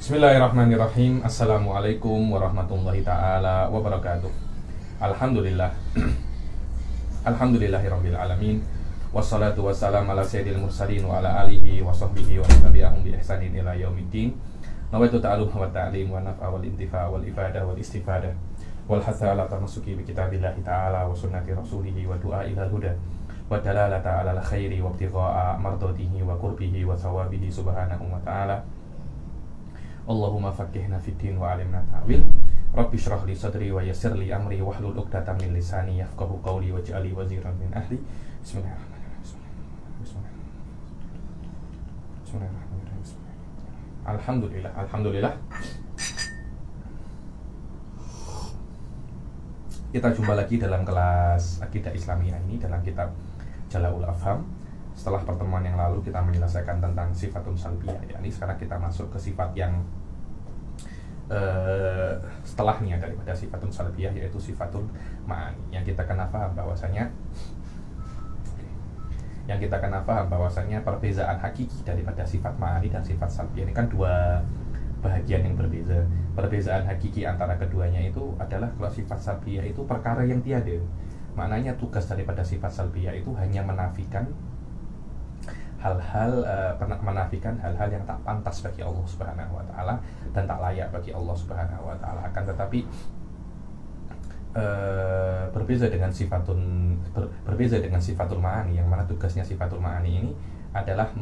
Bismillahirrahmanirrahim. Assalamualaikum warahmatullahi ta'ala wabarakatuh. Alhamdulillah. Alhamdulillahirabbil alamin. Wassalatu wassalamu ala sayyidil mursalin wa ala alihi wa sahbihi wa tabi'ahum bi ihsanin ila yaumiddin. Nawaitu ta'alum wa ta'lim wa naf'a wal intifa wal ibadah wal istifadah wal hatha ala tamasuki bi kitabillahi ta'ala wa sunnati rasulihi wa du'a ila huda wa dalalata ala al khairi wa ibtigha'a mardatihi wa qurbihi wa thawabihi subhanahu wa ta'ala. Allahumma faqihna fid din wa alimna ta'wil. Rabbi shrah li sadri wa yassir li amri wahlul 'uqdatam min lisani yafqahu qawli waj'al li waziran min ahli. Bismillahirrahmanirrahim. Alhamdulillah. Kita jumpa lagi dalam kelas Akidah Islamiyah ini dalam kitab Jala'ul Afham. Setelah pertemuan yang lalu kita menyelesaikan tentang sifatun salbiyah, yakni sekarang kita masuk ke sifat yang setelahnya daripada sifatun salbiyah, yaitu sifatul ma'ani. Yang kita kena paham bahwasanya perbezaan hakiki daripada sifat ma'ani dan sifat salbiyah ini kan dua bahagian yang berbeza. Perbezaan hakiki antara keduanya itu adalah kalau sifat salbiyah itu perkara yang tiada. Maknanya tugas daripada sifat salbiyah itu hanya menafikan menafikan hal-hal yang tak pantas bagi Allah Subhanahu wa taala dan tak layak bagi Allah Subhanahu wa taala. Akan tetapi berbeza dengan sifatul ma'ani, yang mana tugasnya sifatul ma'ani ini adalah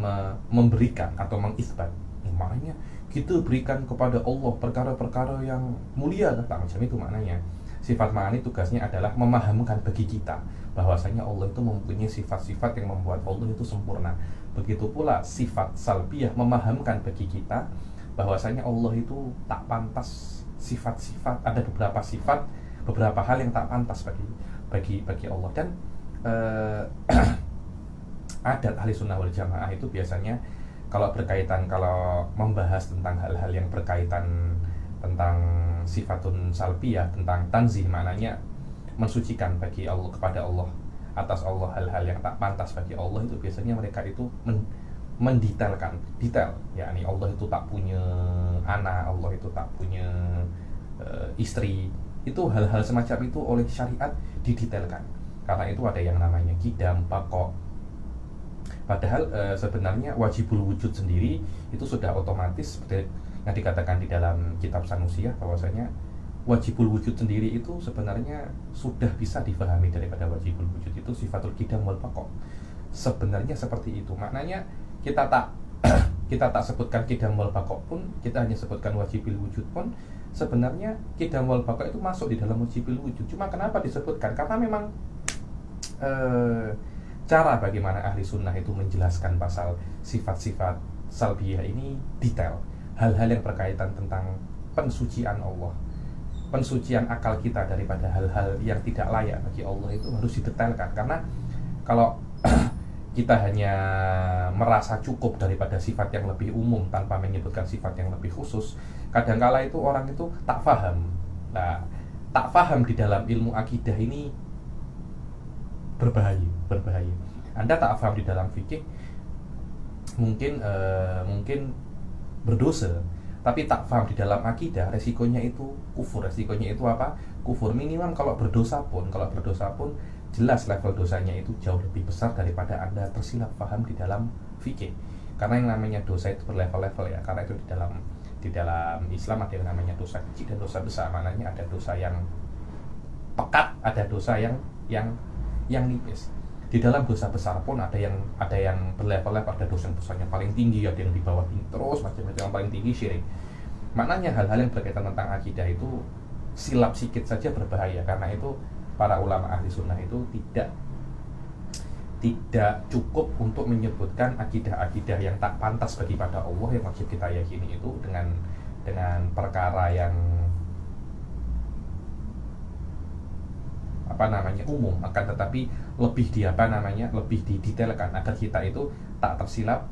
memberikan atau mengisbat. Maknanya kita berikan kepada Allah perkara-perkara yang mulia, tak macam itu maknanya. Sifat ma'ani tugasnya adalah memahamkan bagi kita bahwasanya Allah itu mempunyai sifat-sifat yang membuat Allah itu sempurna. Begitu pula sifat salbiyah memahamkan bagi kita bahwasanya Allah itu tak pantas sifat-sifat, ada beberapa hal yang tak pantas bagi Allah. Dan adat ahli sunnah wal jamaah itu biasanya kalau membahas tentang hal-hal yang berkaitan tentang sifatun salbiyah, tentang tanzih, maknanya mensucikan bagi Allah, kepada Allah, atas Allah hal-hal yang tak pantas bagi Allah, itu biasanya mereka itu detail, yakni Allah itu tak punya anak, Allah itu tak punya istri. Itu hal-hal semacam itu oleh syariat didetailkan. Karena itu ada yang namanya qidam, baqo. Padahal sebenarnya wajibul wujud sendiri itu sudah otomatis seperti yang dikatakan di dalam kitab Sanusiyah, bahwasanya wajibul wujud sendiri itu sebenarnya sudah bisa difahami daripada wajibul wujud itu sifatul qidam wal baqo. Sebenarnya seperti itu. Maknanya kita tak sebutkan qidam wal baqo pun, kita hanya sebutkan wajibul wujud pun, sebenarnya qidam wal baqo itu masuk di dalam wajibul wujud. Cuma kenapa disebutkan? Karena memang cara bagaimana ahli sunnah itu menjelaskan pasal sifat-sifat salbiyah ini detail. Hal-hal yang berkaitan tentang pensucian Allah, pensucian akal kita daripada hal-hal yang tidak layak bagi Allah itu harus didetailkan. Karena kalau kita hanya merasa cukup daripada sifat yang lebih umum tanpa menyebutkan sifat yang lebih khusus, kadangkala itu orang itu tak paham. Nah, tak paham di dalam ilmu akidah ini berbahaya. Anda tak paham di dalam fikih, mungkin berdosa, tapi tak paham di dalam akidah, resikonya itu kufur. Resikonya itu apa? Kufur. Minimal kalau berdosa pun jelas level dosanya itu jauh lebih besar daripada Anda tersilap paham di dalam fikih. Karena yang namanya dosa itu berlevel-level ya. Karena itu di dalam Islam ada yang namanya dosa kecil dan dosa besar. Maknanya ada dosa yang pekat, ada dosa yang nipis. Di dalam dosa besar pun ada yang berlevel-level, ada dosa yang dosanya paling tinggi, ada yang di bawah tinggi, terus macam-macam. Yang paling tinggi syirik. Maknanya hal-hal yang berkaitan tentang akidah itu silap sikit saja berbahaya. Karena itu para ulama ahli sunnah itu tidak cukup untuk menyebutkan akidah-akidah yang tak pantas bagi pada Allah yang wajib kita yakini itu dengan perkara yang umum, akan tetapi lebih didetailkan agar kita itu tak tersilap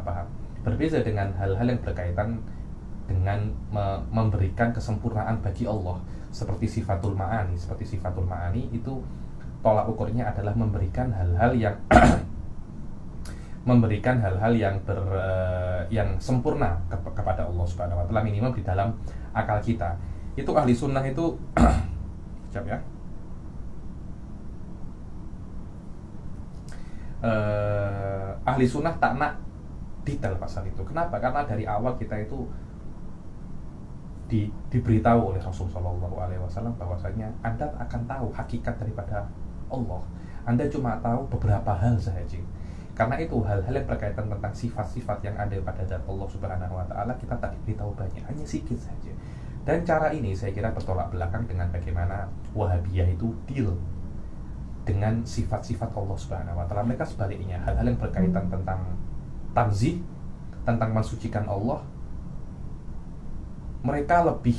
paham. Berbeza dengan hal-hal yang berkaitan dengan memberikan kesempurnaan bagi Allah seperti sifatul ma'ani. Itu tolak ukurnya adalah memberikan hal-hal yang memberikan hal-hal yang sempurna kepada Allah Subhanahu wa taala, minimal di dalam akal kita. Itu ahli sunnah itu siap ya. Ahli sunnah tak nak detail pasal itu. Kenapa? Karena dari awal kita itu diberitahu oleh Rasul Shallallahu Alaihi Wasallam bahwasanya Anda akan tahu hakikat daripada Allah. Anda cuma tahu beberapa hal saja. Karena itu hal-hal yang berkaitan tentang sifat-sifat yang ada pada zat Allah Subhanahu Wa Taala kita tak diberitahu banyak, hanya sedikit saja. Dan cara ini saya kira bertolak belakang dengan bagaimana Wahabiyah itu deal dengan sifat-sifat Allah Subhanahu Wa Taala. Mereka sebaliknya, hal-hal yang berkaitan tentang tanzih, tentang mensucikan Allah, mereka lebih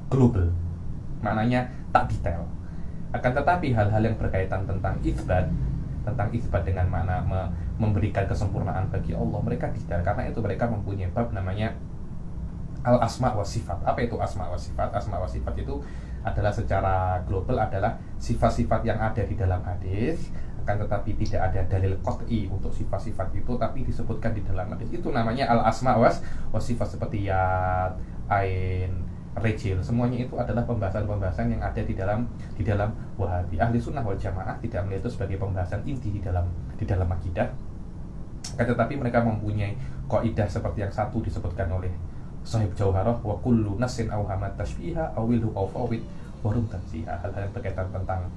global, maknanya tak detail. Akan tetapi hal-hal yang berkaitan tentang itsbat dengan makna memberikan kesempurnaan bagi Allah, mereka detail. Karena itu mereka mempunyai bab namanya al-asma wa sifat. Apa itu asma wa sifat? Asma wa sifat itu adalah secara global adalah sifat-sifat yang ada di dalam hadis, akan tetapi tidak ada dalil qat'i untuk sifat-sifat itu, tapi disebutkan di dalam hadis. Itu namanya al-asma wa sifat, seperti yad, ain, rejil. Semuanya itu adalah pembahasan-pembahasan yang ada di dalam Wahabi. Ahli sunnah wal jamaah tidak melihat itu sebagai pembahasan inti di dalam akidah. Akan tetapi mereka mempunyai kaidah seperti yang satu disebutkan oleh Sahib Jauharah, wa kullu nasin awhamat tashbiha awilhu awfawid warum tanziha. Hal-hal yang berkaitan tentang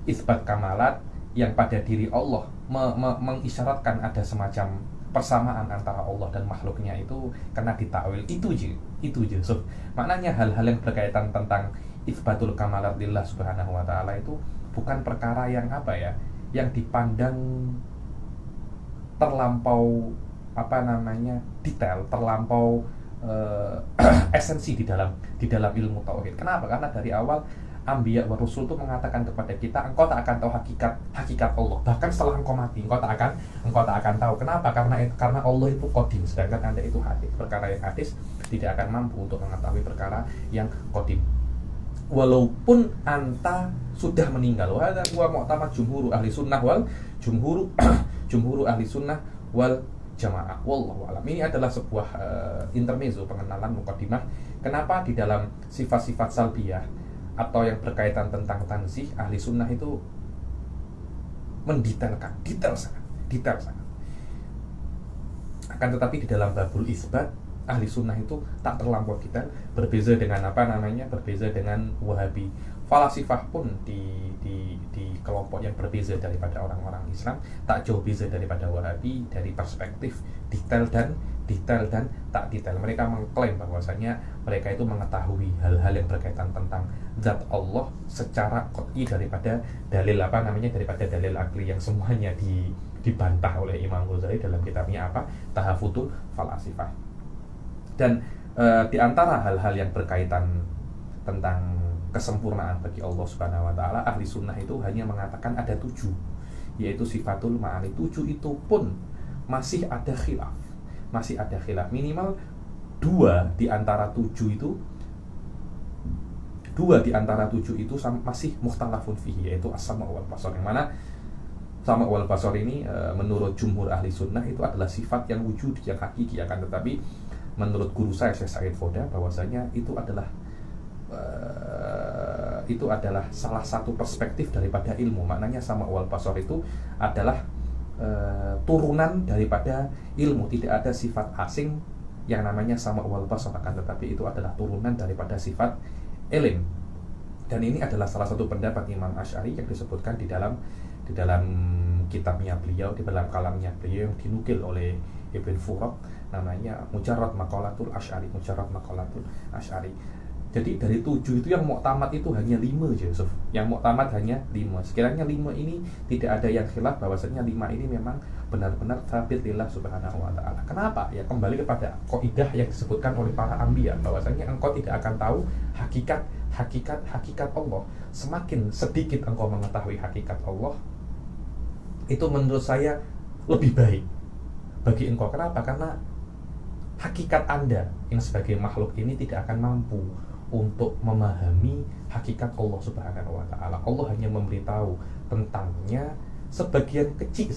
isbat kamalat yang pada diri Allah mengisyaratkan ada semacam persamaan antara Allah dan makhluknya, itu kena ditakwil. Itu je. So, maknanya hal-hal yang berkaitan tentang isbatul kamalat lillah subhanahu wa ta'ala itu bukan perkara yang yang dipandang terlampau detail, terlampau esensi di dalam ilmu tauhid. Kenapa? Karena dari awal Anbiya wa Rasul itu mengatakan kepada kita, engkau tak akan tahu hakikat Allah. Bahkan setelah engkau mati, engkau tak akan tahu. Kenapa? Karena Allah itu qadim, sedangkan Anda itu hadis. Perkara yang hadis tidak akan mampu untuk mengetahui perkara yang qadim. Walaupun Anta sudah meninggal. Wa mu'tamad jumhur ahli sunnah wal jumhur ahli sunnah wal jamaah. Wallahu a'lam. Ini adalah sebuah intermezzo, pengenalan muqaddimah. Kenapa di dalam sifat-sifat salbiyah atau yang berkaitan tentang tanzih, ahli sunnah itu mendetailkan, detail sangat. Akan tetapi di dalam babul isbat, ahli sunnah itu tak terlampau detail, berbeza dengan berbeza dengan Wahabi. Falasifah pun di kelompok yang berbeza daripada orang-orang Islam, tak jauh beza daripada Wahabi dari perspektif detail dan tak detail. Mereka mengklaim bahwasanya mereka itu mengetahui hal-hal yang berkaitan tentang zat Allah secara qat'i daripada dalil akli yang semuanya dibantah oleh Imam Ghazali dalam kitabnya Tahafutul Falasifah. Dan di antara hal-hal yang berkaitan tentang kesempurnaan bagi Allah Subhanahu wa ta'ala, ahli sunnah itu hanya mengatakan ada 7, yaitu sifatul ma'ani. 7 itu pun masih ada khilaf. Minimal 2 di antara 7 itu masih mukhtalafun fihi, yaitu as-sama' wal basar. Yang mana sama' wal basar ini menurut jumhur ahli sunnah itu adalah sifat yang wujud, yang hakiki. Akan tetapi menurut guru saya Syekh Said Foda, bahwasanya itu adalah salah satu perspektif daripada ilmu. Maknanya sama' wal basar itu adalah turunan daripada ilmu. Tidak ada sifat asing yang namanya sama' wal basar, akan tetapi itu adalah turunan daripada sifat ilm. Dan ini adalah salah satu pendapat Imam Asy'ari yang disebutkan di dalam kitabnya beliau, di dalam kalamnya beliau yang dinukil oleh Ibn Furaq, namanya Mujarrad Maqalatul Asy'ari. Jadi dari 7 itu yang muktamad itu hanya 5 aja, Yusuf. Yang muktamad hanya 5. Sekiranya 5 ini tidak ada yang khilaf, bahwasanya 5 ini memang benar-benar tsabit lillah subhanahu wa ta'ala. Kenapa? Ya kembali kepada kaidah yang disebutkan oleh para anbiya, bahwasanya engkau tidak akan tahu hakikat Allah. Semakin sedikit engkau mengetahui hakikat Allah, itu menurut saya lebih baik bagi engkau. Kenapa? Karena hakikat Anda yang sebagai makhluk ini tidak akan mampu untuk memahami hakikat Allah Subhanahu wa ta'ala. Allah hanya memberitahu tentangnya sebagian kecil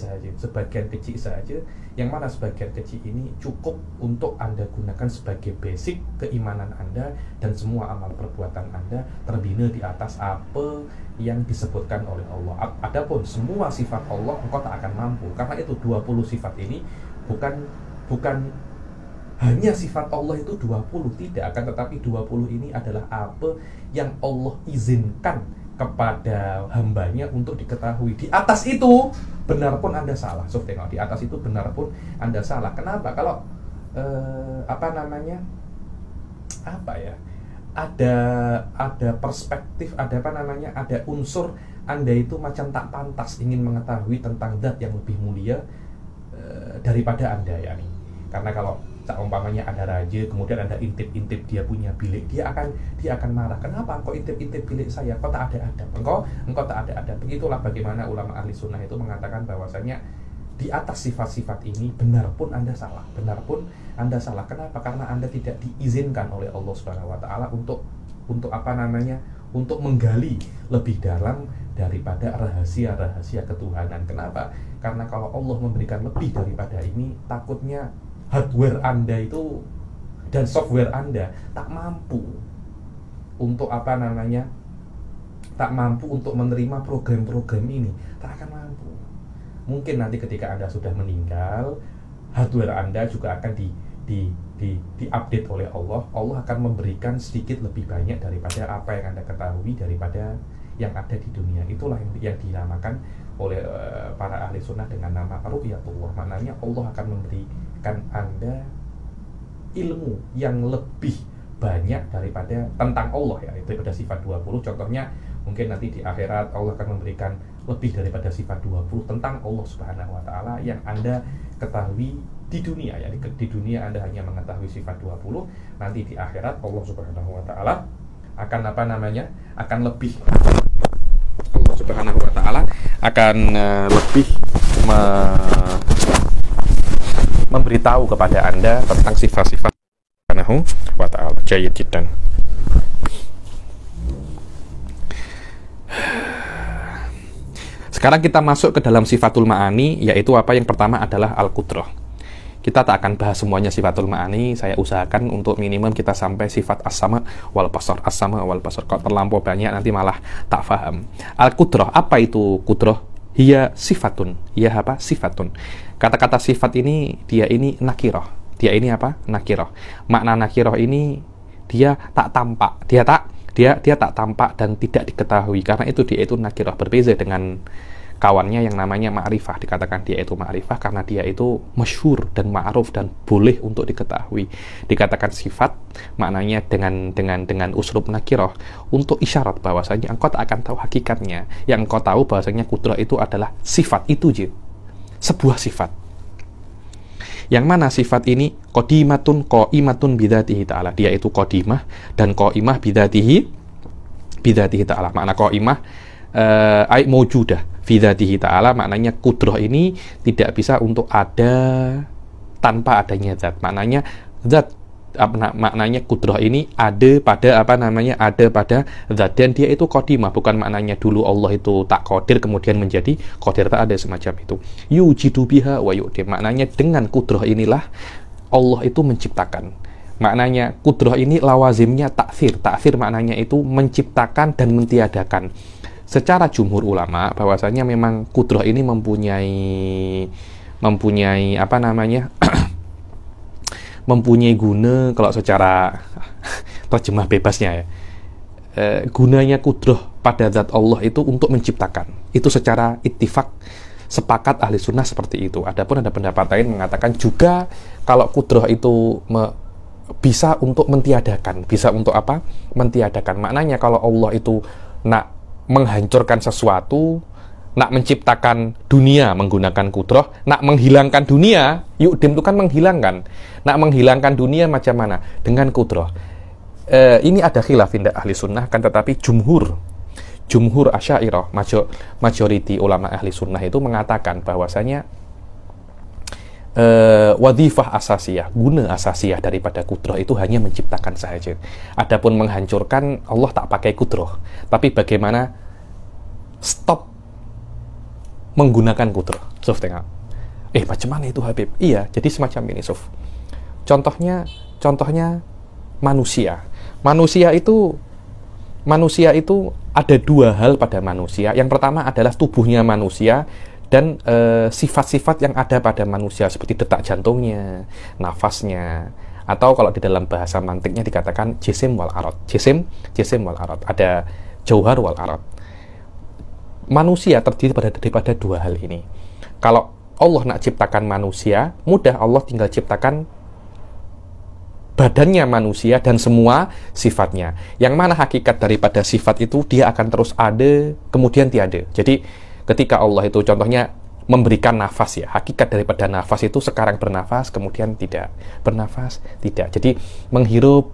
saja, yang mana sebagian kecil ini cukup untuk Anda gunakan sebagai basic keimanan Anda, dan semua amal perbuatan Anda terbina di atas apa yang disebutkan oleh Allah. Adapun semua sifat Allah engkau tak akan mampu, karena itu 20 sifat ini bukan hanya sifat Allah itu 20, tidak, akan tetapi 20 ini adalah apa yang Allah izinkan kepada hambanya untuk diketahui. Di atas itu benar pun Anda salah. So, tengok, di atas itu benar pun Anda salah. Kenapa? Kalau ada perspektif, ada unsur Anda itu macam tak pantas ingin mengetahui tentang zat yang lebih mulia daripada Anda, ya nih. Karena kalau umpamanya ada raja, kemudian Anda intip-intip dia punya bilik, dia akan marah. Kenapa engkau intip-intip bilik saya? Engkau tak ada adab. Engkau tak ada adab. Begitulah bagaimana ulama ahli sunnah itu mengatakan bahwasanya di atas sifat-sifat ini benar pun Anda salah. Kenapa? Karena Anda tidak diizinkan oleh Allah Subhanahu wa taala untuk menggali lebih dalam daripada rahasia-rahasia ketuhanan. Kenapa? Karena kalau Allah memberikan lebih daripada ini, takutnya hardware Anda itu dan software Anda tak mampu untuk menerima program-program ini, tak akan mampu. Mungkin nanti ketika Anda sudah meninggal, hardware Anda juga akan di-update oleh Allah. Allah akan memberikan sedikit lebih banyak daripada apa yang Anda ketahui daripada yang ada di dunia. Itulah yang dinamakan oleh para ahli sunnah dengan nama ru'yatullah. Maknanya Allah akan memberikan Anda ilmu yang lebih banyak daripada tentang Allah, ya, itu pada sifat 20. Contohnya mungkin nanti di akhirat Allah akan memberikan lebih daripada sifat 20 tentang Allah Subhanahu wa taala yang Anda ketahui di dunia, ya. Di dunia Anda hanya mengetahui sifat 20, nanti di akhirat Allah Subhanahu wa taala akan akan lebih, Allah Subhanahu wa taala akan lebih memberitahu kepada Anda tentang sifat-sifat Subhanahu wa ta'ala. Jayyid jiddan. Sekarang kita masuk ke dalam sifatul ma'ani, yaitu apa? Yang pertama adalah al-qudrah. Kita tak akan bahas semuanya sifatul ma'ani, saya usahakan untuk minimum kita sampai sifat as-sama wal basar. As-sama wal basar, kalau terlampau banyak nanti malah tak faham. Al-qudrah, apa itu qudrah? Hiya sifatun. Hiya apa? Sifatun. Kata-kata sifat ini, dia ini nakirah. Dia ini apa? Nakirah. Makna nakirah ini dia tak tampak. Dia tak tampak dan tidak diketahui. Karena itu dia itu nakirah. Berbeza dengan kawannya yang namanya ma'rifah. Dikatakan dia itu ma'rifah karena dia itu masyhur dan ma'ruf dan boleh untuk diketahui. Dikatakan sifat, maknanya dengan uslub nakirah untuk isyarat bahwasanya engkau tak akan tahu hakikatnya. Yang engkau tahu bahwasanya qudrah itu adalah sifat itu je. Sebuah sifat. Yang mana sifat ini qadimatun bidzatihi ta'ala. Dia itu qadimah dan qaimah bidzatihi ta'ala. Makna qaimah ai maujudah bidzatihi ta'ala, maknanya qudrah ini tidak bisa untuk ada tanpa adanya zat. Maknanya zat, maknanya qudrah ini ada pada ada pada zat, dan dia itu qadimah, bukan maknanya dulu Allah itu tak qadir kemudian menjadi qadir, tak ada semacam itu. Yujidu biha wa yu'dim, maknanya dengan qudrah inilah Allah itu menciptakan. Maknanya qudrah ini lawazimnya taksir maknanya itu menciptakan dan mentiadakan. Secara jumhur ulama bahwasanya memang qudrah ini mempunyai mempunyai guna, kalau secara terjemah bebasnya ya, gunanya qudrah pada zat Allah itu untuk menciptakan. Itu secara ittifaq, sepakat ahli sunnah seperti itu. Adapun ada pendapat lain mengatakan juga kalau qudrah itu bisa untuk mentiadakan. Bisa untuk apa? Mentiadakan. Maknanya kalau Allah itu nak menghancurkan sesuatu, nak menciptakan dunia menggunakan qudrah, nak menghilangkan dunia, yu'dim itu kan menghilangkan. Nak menghilangkan dunia macam mana? Dengan qudrah. Ini ada khilaf indah ahli sunnah, kan tetapi jumhur Asy'ariyah, majority ulama ahli sunnah itu mengatakan bahwasanya wadhifah asasiyah, guna asasiyah daripada qudrah itu hanya menciptakan saja. Adapun menghancurkan, Allah tak pakai qudrah. Tapi bagaimana stop menggunakan kudroh. Suf, tengok. Macam mana itu Habib? Iya, jadi semacam ini, Suf. Contohnya manusia. Manusia itu ada dua hal pada manusia. Yang pertama adalah tubuhnya manusia dan sifat-sifat yang ada pada manusia seperti detak jantungnya, nafasnya, atau kalau di dalam bahasa mantiknya dikatakan jisim wal arad. Jisim wal arad. Ada jauhar wal arad. Manusia terdiri daripada dua hal ini. Kalau Allah nak ciptakan manusia, mudah, Allah tinggal ciptakan badannya manusia dan semua sifatnya. Yang mana hakikat daripada sifat itu, dia akan terus ada, kemudian tiada. Jadi ketika Allah itu contohnya memberikan nafas, ya, hakikat daripada nafas itu sekarang bernafas, kemudian tidak, bernafas, tidak. Jadi menghirup,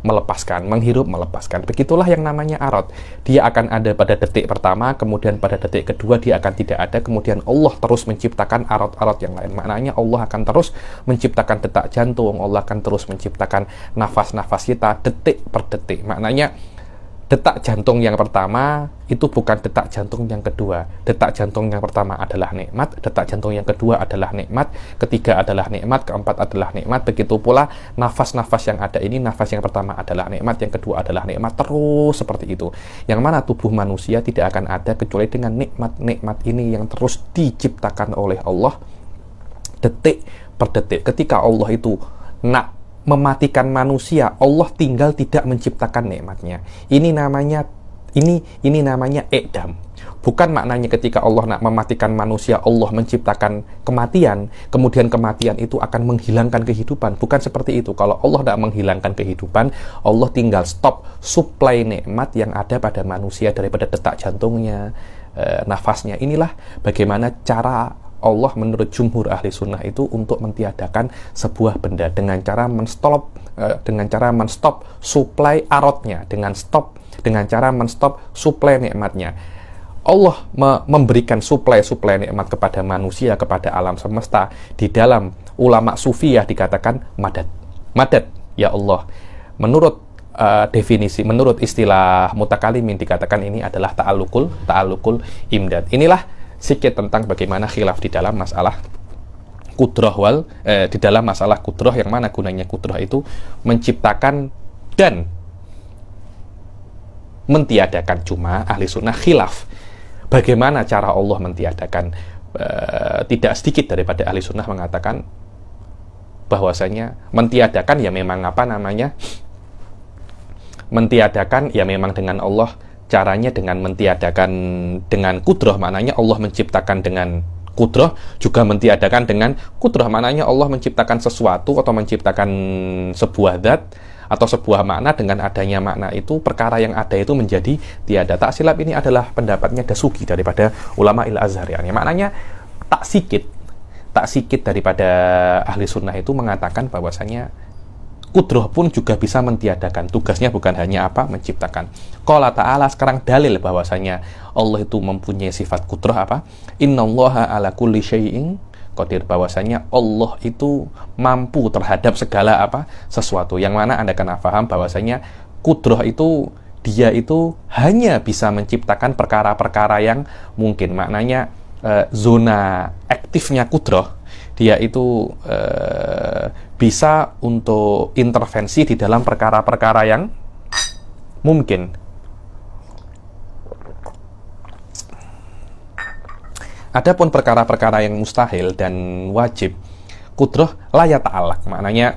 melepaskan, menghirup, melepaskan. Begitulah yang namanya arad. Dia akan ada pada detik pertama, kemudian pada detik kedua dia akan tidak ada, kemudian Allah terus menciptakan arad-arad yang lain. Maknanya Allah akan terus menciptakan detak jantung, Allah akan terus menciptakan nafas-nafas kita detik per detik. Maknanya detak jantung yang pertama itu bukan detak jantung yang kedua. Detak jantung yang pertama adalah nikmat, detak jantung yang kedua adalah nikmat, ketiga adalah nikmat, keempat adalah nikmat. Begitu pula nafas-nafas yang ada ini, nafas yang pertama adalah nikmat, yang kedua adalah nikmat, terus seperti itu. Yang mana tubuh manusia tidak akan ada kecuali dengan nikmat-nikmat ini yang terus diciptakan oleh Allah detik per detik. Ketika Allah itu nak mematikan manusia, Allah tinggal tidak menciptakan nikmatnya. Ini namanya i'dam. Bukan maknanya ketika Allah nak mematikan manusia, Allah menciptakan kematian, kemudian kematian itu akan menghilangkan kehidupan. Bukan seperti itu. Kalau Allah nak menghilangkan kehidupan, Allah tinggal stop supply nikmat yang ada pada manusia daripada detak jantungnya, nafasnya. Inilah bagaimana cara Allah menurut jumhur ahli sunnah itu untuk mentiadakan sebuah benda dengan cara menstop supply aradnya, dengan cara menstop supply nikmatnya. Allah memberikan supply nikmat kepada manusia, kepada alam semesta. Di dalam ulama sufiyah dikatakan madad, ya Allah. Menurut definisi, menurut istilah mutakalimin dikatakan ini adalah ta'alluqul imdad. Inilah sedikit tentang bagaimana khilaf di dalam masalah kudroh di dalam masalah kudroh, yang mana gunanya kudroh itu menciptakan dan mentiadakan. Cuma ahli sunnah khilaf bagaimana cara Allah mentiadakan. Tidak sedikit daripada ahli sunnah mengatakan bahwasanya mentiadakan ya memang mentiadakan ya memang dengan Allah. Caranya dengan mentiadakan dengan kudroh, maknanya Allah menciptakan dengan kudroh, juga mentiadakan dengan kudroh, maknanya Allah menciptakan sesuatu atau menciptakan sebuah zat atau sebuah makna. Dengan adanya makna itu, perkara yang ada itu menjadi tiada. Tak silap ini adalah pendapatnya Dasuki daripada ulama il-Azhar. Yani maknanya tak sikit daripada ahli sunnah itu mengatakan bahwasanya kudroh pun juga bisa mentiadakan. Tugasnya bukan hanya menciptakan. Qala ta'ala, sekarang dalil bahwasanya Allah itu mempunyai sifat kudroh innallaha ala kulli syai'in qadir, bahwasanya Allah itu mampu terhadap segala sesuatu. Yang mana Anda kena paham bahwasanya kudroh itu dia itu hanya bisa menciptakan perkara-perkara yang mungkin. Maknanya zona aktifnya kudroh, dia itu bisa untuk intervensi di dalam perkara-perkara yang mungkin. Adapun perkara-perkara yang mustahil dan wajib, kudroh la yata'allaq, maknanya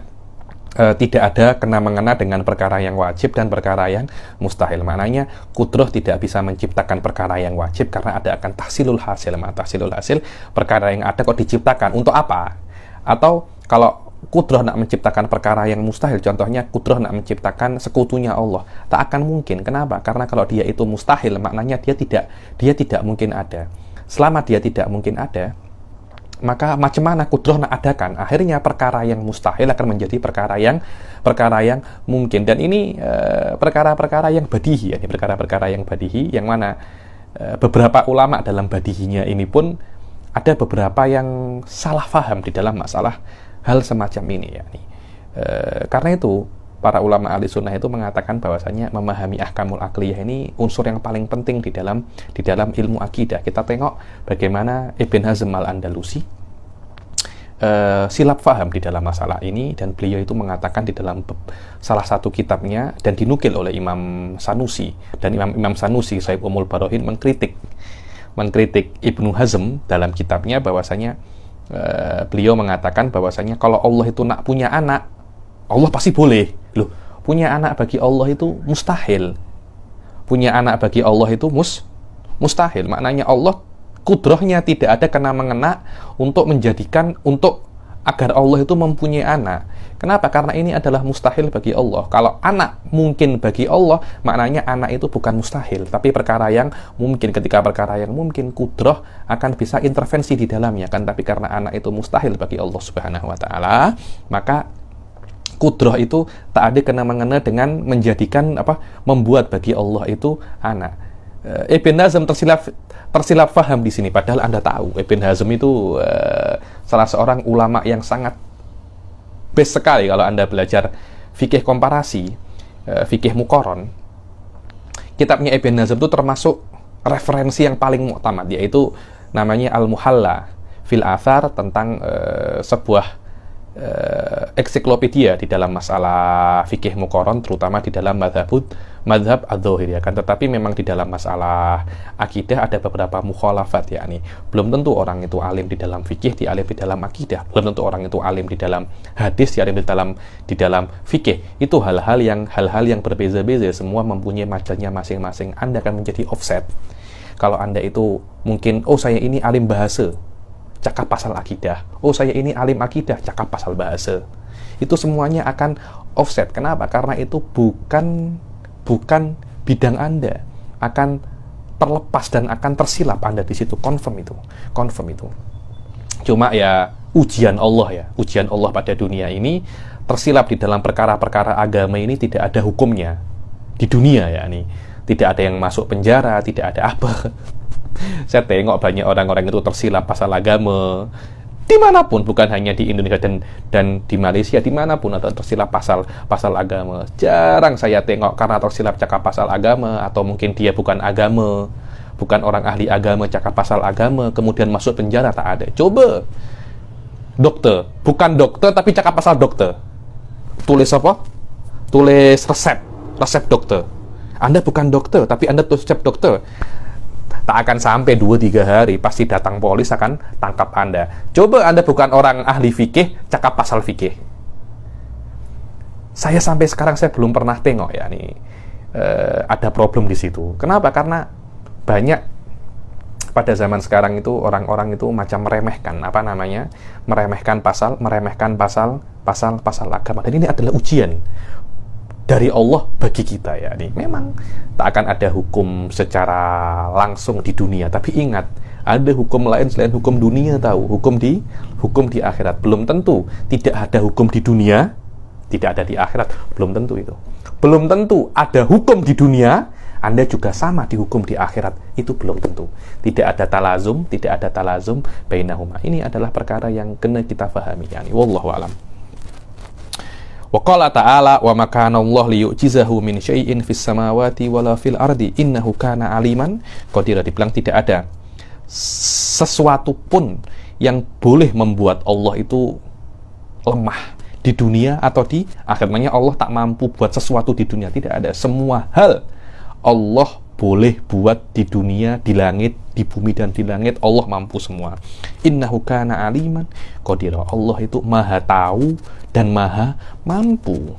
tidak ada kena-mengena dengan perkara yang wajib dan perkara yang mustahil. Maknanya kudroh tidak bisa menciptakan perkara yang wajib karena ada akan tahsilul hasil. Tahsilul hasil, perkara yang ada kok diciptakan untuk apa? Atau kalau kudroh nak menciptakan perkara yang mustahil, contohnya kudroh nak menciptakan sekutunya Allah, tak akan mungkin. Kenapa? Karena kalau dia itu mustahil, maknanya dia tidak mungkin ada. Selama dia tidak mungkin ada, maka macam mana kudroh nak adakan? Akhirnya perkara yang mustahil akan menjadi perkara yang mungkin. Dan ini perkara-perkara yang badihi, ini perkara-perkara yang badihi, yang mana beberapa ulama dalam badihinya ini pun ada beberapa yang salah faham di dalam masalah hal semacam ini. Karena itu para ulama ahli sunnah itu mengatakan bahwasanya memahami ahkamul aqliyah ini unsur yang paling penting di dalam ilmu akidah. Kita tengok bagaimana Ibn Hazm al-Andalusi silap faham di dalam masalah ini, dan beliau itu mengatakan di dalam salah satu kitabnya dan dinukil oleh Imam Sanusi, dan Imam Sanusi Sahib Umul Barohin mengkritik Ibnu Hazm dalam kitabnya bahwasanya beliau mengatakan bahwasanya kalau Allah itu nak punya anak, Allah pasti boleh. Loh, punya anak bagi Allah itu mustahil. Punya anak bagi Allah itu mustahil. Maknanya Allah kudrahnya tidak ada kena-mengena untuk agar Allah itu mempunyai anak. Kenapa? Karena ini adalah mustahil bagi Allah. Kalau anak mungkin bagi Allah, maknanya anak itu bukan mustahil, tapi perkara yang mungkin. Ketika perkara yang mungkin, kudrah akan bisa intervensi di dalamnya kan. Tapi karena anak itu mustahil bagi Allah Subhanahu wa taala, maka kudrah itu tak ada kena-mengena dengan membuat bagi Allah itu anak. Ibn Hazm tersilap faham di sini, padahal Anda tahu Ibn Hazm itu salah seorang ulama yang sangat best sekali kalau Anda belajar fikih komparasi, fikih muqaron. Kitabnya Ibn Hazm itu termasuk referensi yang paling muktamad, yaitu namanya Al-Muhalla fil Athar, tentang sebuah ensiklopedia di dalam masalah fikih muqaron, terutama di dalam madhab adz-dzahiriyah. Kan tetapi memang di dalam masalah akidah ada beberapa mukhalafat, yakni belum tentu orang itu alim di dalam fikih, alim di dalam akidah, belum tentu orang itu alim di dalam hadis, alim di dalam fikih. Itu hal-hal yang berbeza-beza, semua mempunyai majalnya masing-masing. Anda akan menjadi offset kalau Anda itu mungkin, oh saya ini alim bahasa, cakap pasal akidah. Oh, saya ini alim akidah, cakap pasal bahasa. Itu semuanya akan offset. Kenapa? Karena itu bukan bidang Anda. Akan terlepas dan akan tersilap Anda di situ. Confirm itu. Cuma ya ujian Allah pada dunia ini, tersilap di dalam perkara-perkara agama ini tidak ada hukumnya di dunia, ya nih. Tidak ada yang masuk penjara, tidak ada apa. Saya tengok banyak orang-orang itu tersilap pasal agama dimanapun, bukan hanya di Indonesia dan di Malaysia, dimanapun atau tersilap pasal agama. Jarang saya tengok karena tersilap cakap pasal agama, atau mungkin dia bukan orang ahli agama, cakap pasal agama kemudian masuk penjara, tak ada. Coba dokter, bukan dokter tapi cakap pasal dokter, tulis apa? Tulis resep dokter. Anda bukan dokter tapi Anda tulis resep dokter, tak akan sampai 2-3 hari pasti datang polis akan tangkap Anda. Coba Anda bukan orang ahli fikih, cakap pasal fikih. Saya sampai sekarang saya belum pernah tengok ya nih ada problem di situ. Kenapa? Karena banyak pada zaman sekarang itu orang-orang itu macam meremehkan pasal agama. Dan ini adalah ujian dari Allah bagi kita, ya nih. Memang tak akan ada hukum secara langsung di dunia, tapi ingat, ada hukum lain selain hukum dunia, tahu, hukum di akhirat. Belum tentu tidak ada hukum di dunia tidak ada di akhirat, belum tentu itu. Belum tentu ada hukum di dunia Anda juga sama dihukum di akhirat, itu belum tentu. Tidak ada talazum bainahuma. Ini adalah perkara yang kena kita fahami, yani wallahu alam. Wa qala ta'ala wa ma kana Allah liyu'jizahu min syai'in fis samawati wala fil ardi innahu kana aliman qadira. Dibilang tidak ada sesuatu pun yang boleh membuat Allah itu lemah di dunia atau di akhirnya. Allah tak mampu buat sesuatu di dunia, tidak ada. Semua hal Allah boleh buat di dunia, di langit, di bumi dan di langit, Allah mampu semua. Innahu kana aliman qadira. Allah itu maha tahu dan maha mampu.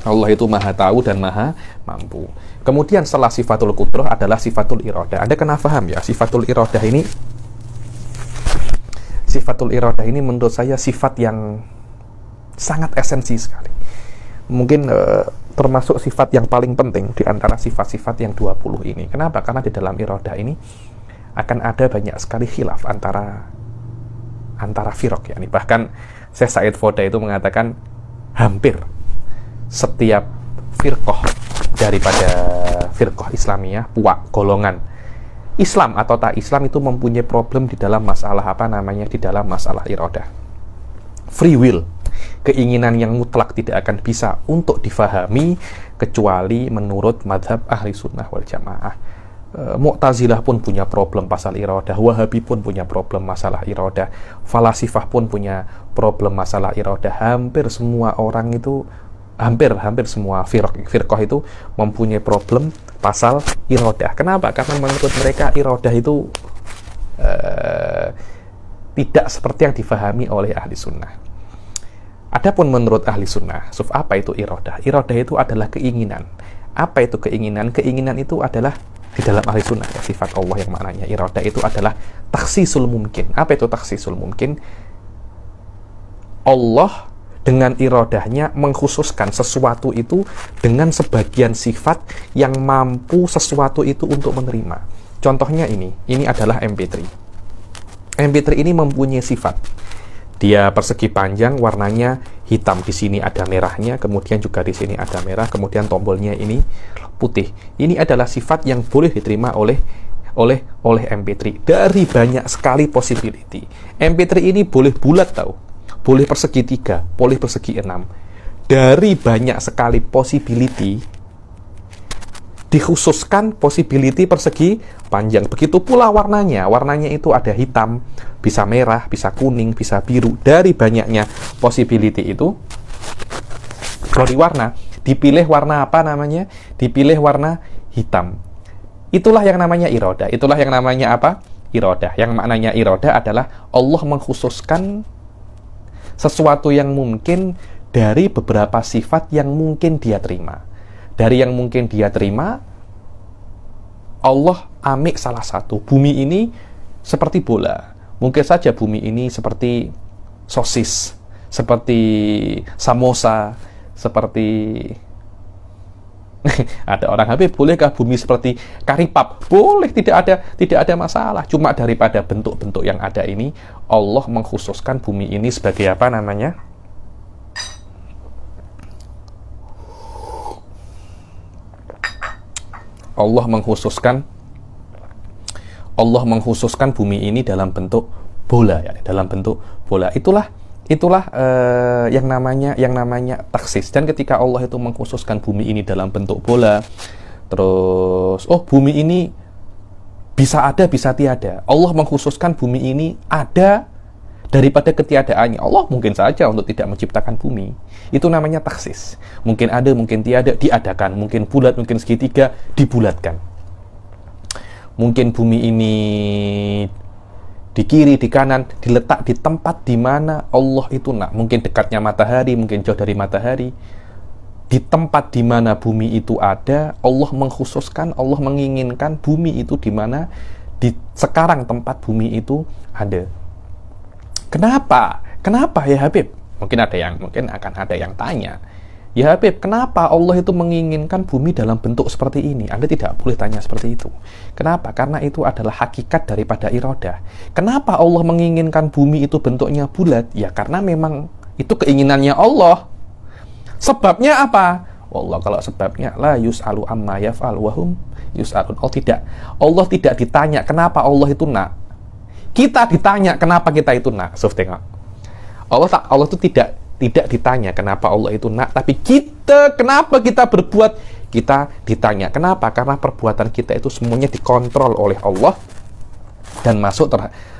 Allah itu maha tahu dan maha mampu. Kemudian setelah sifatul qudrah adalah sifatul iradah. Anda kena paham ya, sifatul iradah ini menurut saya sifat yang sangat esensi sekali. Mungkin termasuk sifat yang paling penting di antara sifat-sifat yang 20 ini. Kenapa? Karena di dalam iradah ini akan ada banyak sekali khilaf antara firaq, yakni bahkan Syekh Said Foda itu mengatakan hampir setiap firqah daripada firqah Islamiyah, puak golongan Islam atau tak Islam itu mempunyai problem di dalam masalah di dalam masalah iradah. Free will. keinginan yang mutlak tidak akan bisa untuk difahami kecuali menurut madhab ahli sunnah wal jamaah. Mu'tazilah pun punya problem pasal iradah, Wahabi pun punya problem masalah iradah, falasifah pun punya problem masalah iradah. Hampir semua orang itu, hampir semua firqah itu mempunyai problem pasal iradah. Kenapa? Karena menurut mereka iradah itu tidak seperti yang difahami oleh ahli sunnah. Adapun menurut ahli sunnah, apa itu iradah? Iradah itu adalah keinginan. Apa itu keinginan? Keinginan itu adalah di dalam ahli sunnah ya, sifat Allah yang maknanya iradah itu adalah takhsisul mumkin. Apa itu takhsisul mumkin? Allah dengan iradahnya mengkhususkan sesuatu itu dengan sebagian sifat yang mampu sesuatu itu untuk menerima. Contohnya ini adalah MP3. MP3 ini mempunyai sifat. Dia persegi panjang, warnanya hitam. Di sini ada merahnya, kemudian juga di sini ada merah, kemudian tombolnya ini putih. Ini adalah sifat yang boleh diterima oleh MP3 dari banyak sekali possibility. MP3 ini boleh bulat tahu, boleh persegi 3, boleh persegi 6. Dari banyak sekali possibility dikhususkan possibility persegi panjang. Begitu pula warnanya. Warnanya itu ada hitam, bisa merah, bisa kuning, bisa biru. Dari banyaknya possibility itu, kalau di warna, dipilih warna apa namanya? Dipilih warna hitam. Itulah yang namanya iradah. Itulah yang namanya apa? Iradah. Yang maknanya iradah adalah Allah mengkhususkan sesuatu yang mungkin dari beberapa sifat yang mungkin dia terima. Dari yang mungkin dia terima, Allah ambil salah satu. Bumi ini seperti bola. Mungkin saja bumi ini seperti sosis, seperti samosa, seperti ada orang Habib, bolehkah bumi seperti karipap? Boleh, tidak ada masalah. Cuma daripada bentuk-bentuk yang ada ini, Allah mengkhususkan bumi ini sebagai apa namanya? Allah mengkhususkan bumi ini dalam bentuk bola, ya, dalam bentuk bola. Itulah yang namanya taksis. Dan ketika Allah itu mengkhususkan bumi ini dalam bentuk bola, terus bumi ini bisa ada, bisa tiada. Allah mengkhususkan bumi ini ada daripada ketiadaannya. Allah mungkin saja untuk tidak menciptakan bumi. Itu namanya taksis. Mungkin ada, mungkin tiada, diadakan. Mungkin bulat, mungkin segitiga, dibulatkan. Mungkin bumi ini di kiri, di kanan, diletak di tempat di mana Allah itu nak. Mungkin dekatnya matahari, mungkin jauh dari matahari. Di tempat di mana bumi itu ada, Allah mengkhususkan, Allah menginginkan bumi itu di mana, di sekarang tempat bumi itu ada. Kenapa? Kenapa ya Habib? Mungkin akan ada yang tanya, ya Habib, kenapa Allah itu menginginkan bumi dalam bentuk seperti ini? Anda tidak boleh tanya seperti itu. Kenapa? Karena itu adalah hakikat daripada iradah. Kenapa Allah menginginkan bumi itu bentuknya bulat? Ya karena memang itu keinginannya Allah. Sebabnya apa? Allah, kalau sebabnya la yus'alu amma yaf'al wa hum yus'alun. Oh tidak. Allah tidak ditanya kenapa Allah itu nak. Kita ditanya kenapa kita itu nak. Tengok. Allah itu tidak ditanya kenapa Allah itu nak, tapi kenapa kita berbuat, kita ditanya. Kenapa? Karena perbuatan kita itu semuanya dikontrol oleh Allah dan masuk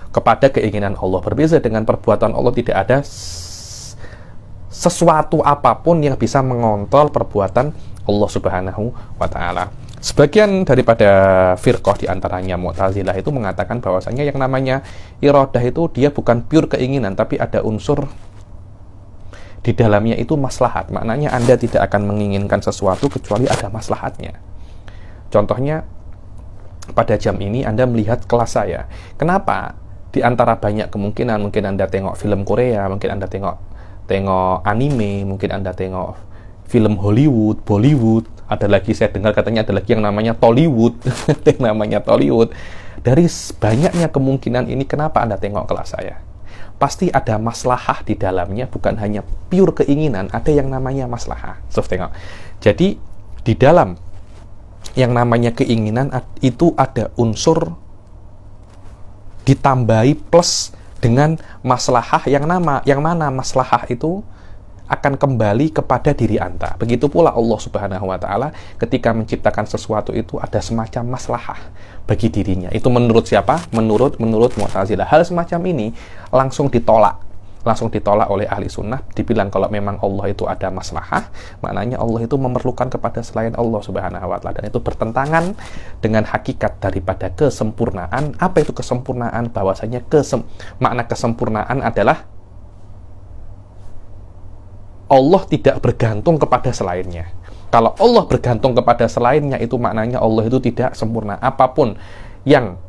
kepada keinginan Allah. Berbeda dengan perbuatan Allah, tidak ada sesuatu apapun yang bisa mengontrol perbuatan Allah Subhanahu wa Ta'ala. Sebagian daripada firqah diantaranya Mu'tazilah itu mengatakan bahwasanya yang namanya iradah itu dia bukan pure keinginan, tapi ada unsur di dalamnya itu maslahat. Maknanya Anda tidak akan menginginkan sesuatu kecuali ada maslahatnya. Contohnya, pada jam ini Anda melihat kelas saya. Kenapa? Di antara banyak kemungkinan, mungkin Anda tengok film Korea, mungkin Anda tengok anime, mungkin Anda tengok film Hollywood, Bollywood, ada lagi saya dengar katanya ada lagi yang namanya Tollywood, yang namanya Tollywood. Dari banyaknya kemungkinan ini, kenapa Anda tengok kelas saya? Pasti ada maslahah di dalamnya, bukan hanya pure keinginan, ada yang namanya maslahah. Tengok. Jadi di dalam yang namanya keinginan itu ada unsur ditambahi plus dengan maslahah yang mana maslahah itu akan kembali kepada diri Anta. Begitu pula Allah Subhanahu wa Ta'ala ketika menciptakan sesuatu itu ada semacam maslahah bagi dirinya. Itu menurut siapa? Menurut Mu'tazilah. Hal semacam ini langsung ditolak oleh ahli sunnah. Dibilang kalau memang Allah itu ada maslahah, maknanya Allah itu memerlukan kepada selain Allah Subhanahu wa Ta'ala, dan itu bertentangan dengan hakikat daripada kesempurnaan. Apa itu kesempurnaan? Bahwasanya makna kesempurnaan adalah Allah tidak bergantung kepada selainnya. Kalau Allah bergantung kepada selainnya, itu maknanya Allah itu tidak sempurna. Apapun yang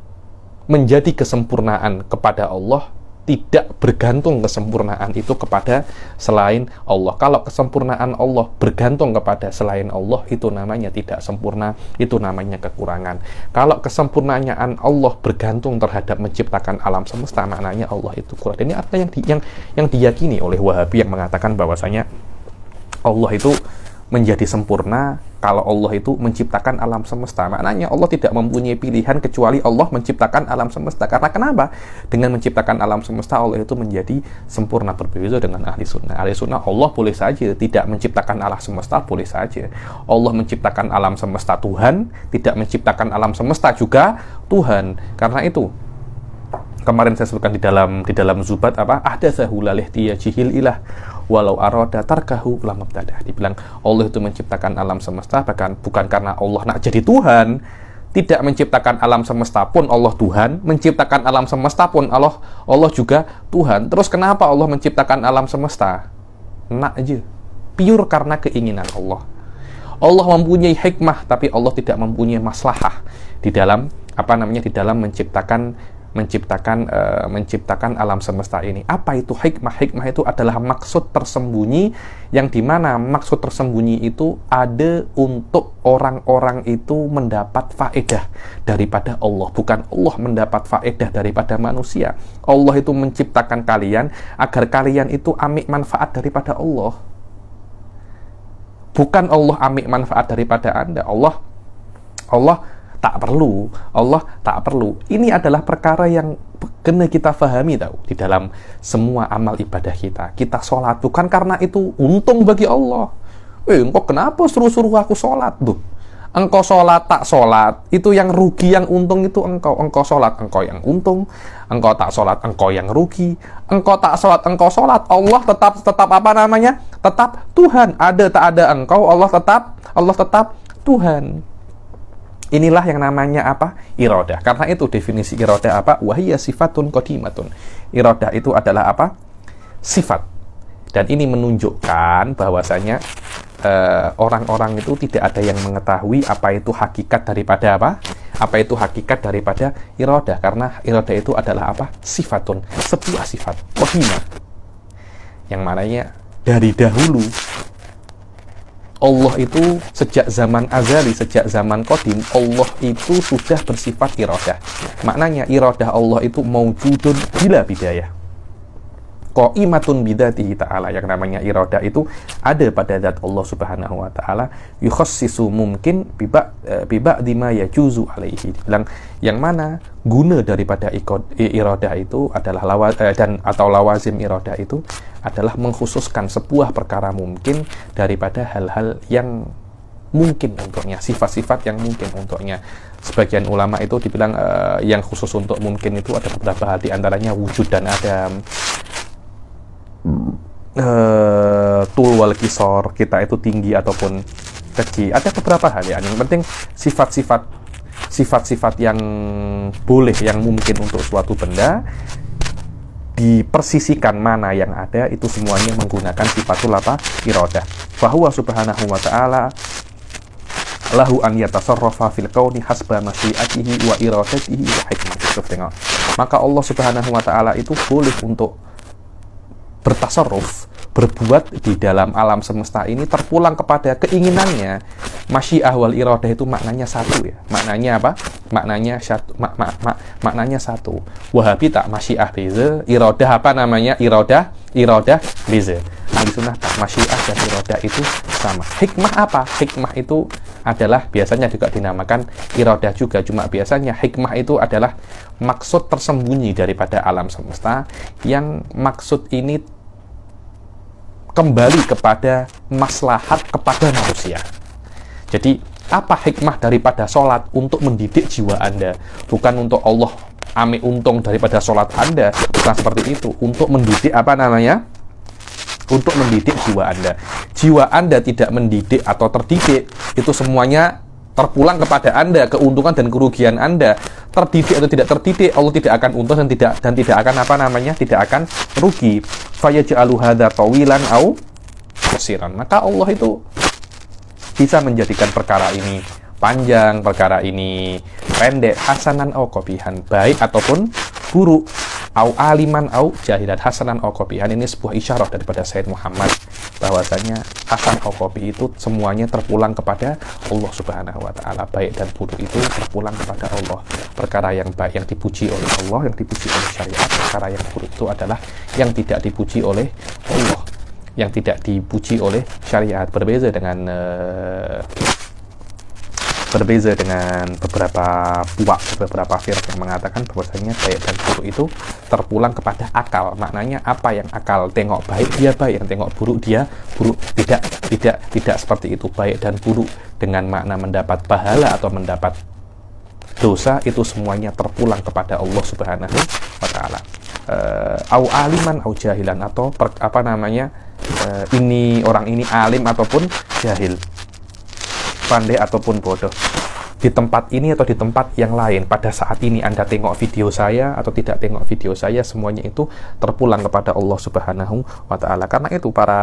menjadi kesempurnaan kepada Allah, tidak bergantung kesempurnaan itu kepada selain Allah. Kalau kesempurnaan Allah bergantung kepada selain Allah, itu namanya tidak sempurna, itu namanya kekurangan. Kalau kesempurnaan Allah bergantung terhadap menciptakan alam semesta, maknanya Allah itu kurang. Dan ini apa yang diyakini oleh Wahabi yang mengatakan bahwasanya Allah itu menjadi sempurna kalau Allah itu menciptakan alam semesta. Maknanya Allah tidak mempunyai pilihan kecuali Allah menciptakan alam semesta. Karena kenapa? Dengan menciptakan alam semesta, Allah itu menjadi sempurna. Berbeda dengan ahli sunnah. Ahli sunnah, Allah boleh saja tidak menciptakan alam semesta, boleh saja. Allah menciptakan alam semesta Tuhan, tidak menciptakan alam semesta juga Tuhan. Karena itu, kemarin saya sebutkan di dalam Zubat apa? Ahdatsahu lalihtiya ilah walau arada tarkahu lam mubtada. Dibilang Allah itu menciptakan alam semesta bahkan bukan karena Allah nak jadi Tuhan. Tidak menciptakan alam semesta pun Allah Tuhan, menciptakan alam semesta pun Allah juga Tuhan. Terus kenapa Allah menciptakan alam semesta? Nak aja. Pure karena keinginan Allah. Allah mempunyai hikmah, tapi Allah tidak mempunyai maslahah di dalam di dalam menciptakan alam semesta ini. Apa itu hikmah? Hikmah itu adalah maksud tersembunyi, yang dimana maksud tersembunyi itu ada untuk orang-orang itu mendapat faedah daripada Allah, bukan Allah mendapat faedah daripada manusia. Allah itu menciptakan kalian agar kalian itu ambil manfaat daripada Allah, bukan Allah ambil manfaat daripada Anda. Allah tak perlu. Ini adalah perkara yang kena kita fahami tahu di dalam semua amal ibadah kita. Kita sholat bukan karena itu untung bagi Allah. Engkau kenapa suruh aku sholat tuh? Engkau sholat tak sholat, itu yang rugi, yang untung itu engkau. Engkau sholat, engkau yang untung. Engkau tak sholat, engkau yang rugi. Engkau tak sholat, engkau sholat. Allah tetap apa namanya? Tetap Tuhan. Ada tak ada engkau, Allah tetap Tuhan. Inilah yang namanya apa? Iradah. Karena itu definisi iradah apa? Wahiyya sifatun qadimatun. Iradah itu adalah apa? Sifat. Dan ini menunjukkan bahwasanya orang-orang itu tidak ada yang mengetahui apa itu hakikat daripada apa? Apa itu hakikat daripada iradah? Karena iradah itu adalah apa? Sifatun. Sebuah sifat. Qadimah. Yang mananya dari dahulu Allah itu sejak zaman azali, sejak zaman qadim, Allah itu sudah bersifat iradah. Maknanya iradah Allah itu maujudun bila bidayah. Qaimatun bidzatihi ta'ala. Yang namanya iradah itu ada pada zat Allah Subhanahu wa Ta'ala. Yukhassisu mungkin biba'di ma yajuzu alaihi. Bilang yang mana guna daripada iradah itu adalah lawazim iradah itu adalah mengkhususkan sebuah perkara mungkin daripada hal-hal yang mungkin untuknya, sifat-sifat yang mungkin untuknya. Sebagian ulama itu dibilang yang khusus untuk mungkin itu ada beberapa hal, di antaranya wujud dan adam, tul wal kisor, kita itu tinggi ataupun kecil. Ada beberapa hal ya. Yang penting sifat-sifat yang boleh, yang mungkin untuk suatu benda dipersisikan mana yang ada, itu semuanya menggunakan sifatul apa? Iradah. Fahuwa subhanahu wa ta'ala lahu an yatasarrafa fil kauni hasba masyiatihi wa iradatihi wa hikmatihi. Maka Allah Subhanahu wa ta'ala itu boleh untuk bertasarruf, berbuat di dalam alam semesta ini terpulang kepada keinginannya. Masyiah wal iradah itu maknanya satu ya. Maknanya apa? Maknanya satu. Maknanya satu. Wahabi tak masyiah beza, iradah apa namanya? Iradah beza. Ahli sunnah tak masyiah dan iradah itu sama. Hikmah apa? Hikmah itu adalah biasanya juga dinamakan iradah juga, cuma biasanya hikmah itu adalah maksud tersembunyi daripada alam semesta, yang maksud ini kembali kepada maslahat kepada manusia. Jadi, apa hikmah daripada sholat? Untuk mendidik jiwa Anda, bukan untuk Allah ambil untung daripada sholat Anda, bukan seperti itu. Untuk mendidik untuk mendidik jiwa Anda. Jiwa Anda tidak mendidik atau terdidik, itu semuanya terpulang kepada Anda, keuntungan dan kerugian Anda. Terdidik atau tidak terdidik, Allah tidak akan untung dan tidak akan tidak akan rugi. Fayaj'alu hadza tawilan au qasiran. Maka Allah itu bisa menjadikan perkara ini panjang, perkara ini pendek, hasanan au qabihan, baik ataupun buruk, au aliman au jahilan, hasanan au qabihan. Ini sebuah isyarah daripada Sayyid Muhammad bahwasanya hasan au qabih itu semuanya terpulang kepada Allah Subhanahu wa taala. Baik dan buruk itu terpulang kepada Allah. Perkara yang baik yang dipuji oleh Allah, yang dipuji oleh syariat, perkara yang buruk itu adalah yang tidak dipuji oleh Allah, yang tidak dipuji oleh syariat. Berbeza dengan beberapa firq yang mengatakan bahwasanya baik dan buruk itu terpulang kepada akal. Maknanya apa yang akal tengok baik dia baik, yang tengok buruk dia buruk. Tidak seperti itu. Baik dan buruk dengan makna mendapat pahala atau mendapat dosa itu semuanya terpulang kepada Allah Subhanahu wa taala. Au aliman au jahilan, atau ini orang ini alim ataupun jahil, pandai ataupun bodoh, di tempat ini atau di tempat yang lain. Pada saat ini Anda tengok video saya atau tidak tengok video saya, semuanya itu terpulang kepada Allah Subhanahu wa ta'ala. Karena itu para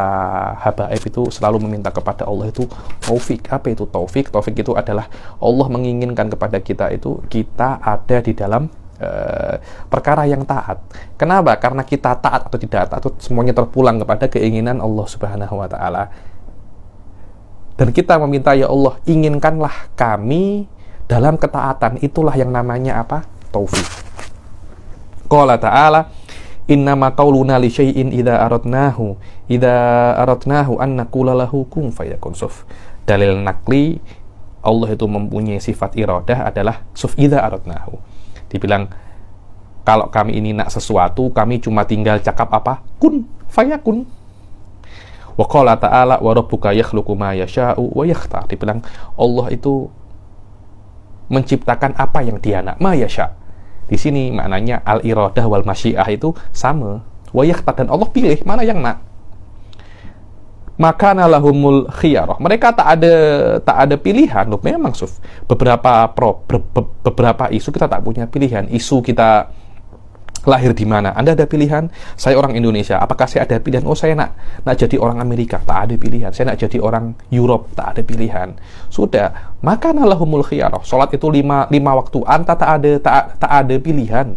habaib itu selalu meminta kepada Allah itu taufik. Apa itu taufik? Taufik itu adalah Allah menginginkan kepada kita itu kita ada di dalam perkara yang taat. Kenapa? Karena kita taat atau tidak taat itu semuanya terpulang kepada keinginan Allah Subhanahu wa ta'ala. Dan kita meminta, ya Allah, inginkanlah kami dalam ketaatan. Itulah yang namanya apa? Taufik. Qala ta'ala, innama qauluna li syai'in idza aradnahu an naqula lahu kun fayakun. Dalil nakli Allah itu mempunyai sifat iradah adalah idza aradnahu. Dibilang kalau kami ini nak sesuatu, kami cuma tinggal cakap apa? Kun fayakun. Wa qala ta'ala wa rabbuka yakhluqu ma yasha'u wa yakhtar. Dibilang Allah itu menciptakan apa yang Dia nak, ma yasha. Di sini maknanya al-iradah wal masyiah itu sama. Wa yakhtar, dan Allah pilih mana yang nak. Maka lahumul khiyarah. Mereka tak ada pilihan. Loh, memang beberapa isu kita tak punya pilihan. Isu kita lahir di mana? Anda ada pilihan? Saya orang Indonesia, apakah saya ada pilihan? Oh, saya nak jadi orang Amerika, tak ada pilihan. Saya nak jadi orang Europe, tak ada pilihan. Sudah, maka lahumul khiyarah. Salat itu lima waktu, anta tak ada pilihan.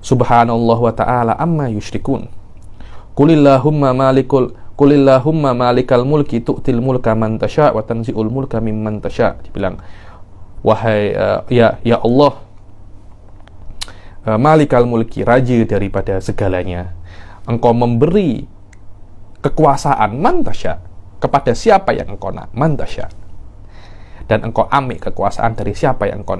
Subhanallah wa ta'ala amma yusyrikun. Qulillahumma malikal mulki tu'til mulka man tasha' wa tanzi'ul mulka mimman tasha'. Dibilang, wahai ya Allah, Malikal mulki, raja daripada segalanya, Engkau memberi kekuasaan mantasya kepada siapa yang Engkau nak, mantasya, dan Engkau ambil kekuasaan dari siapa yang Engkau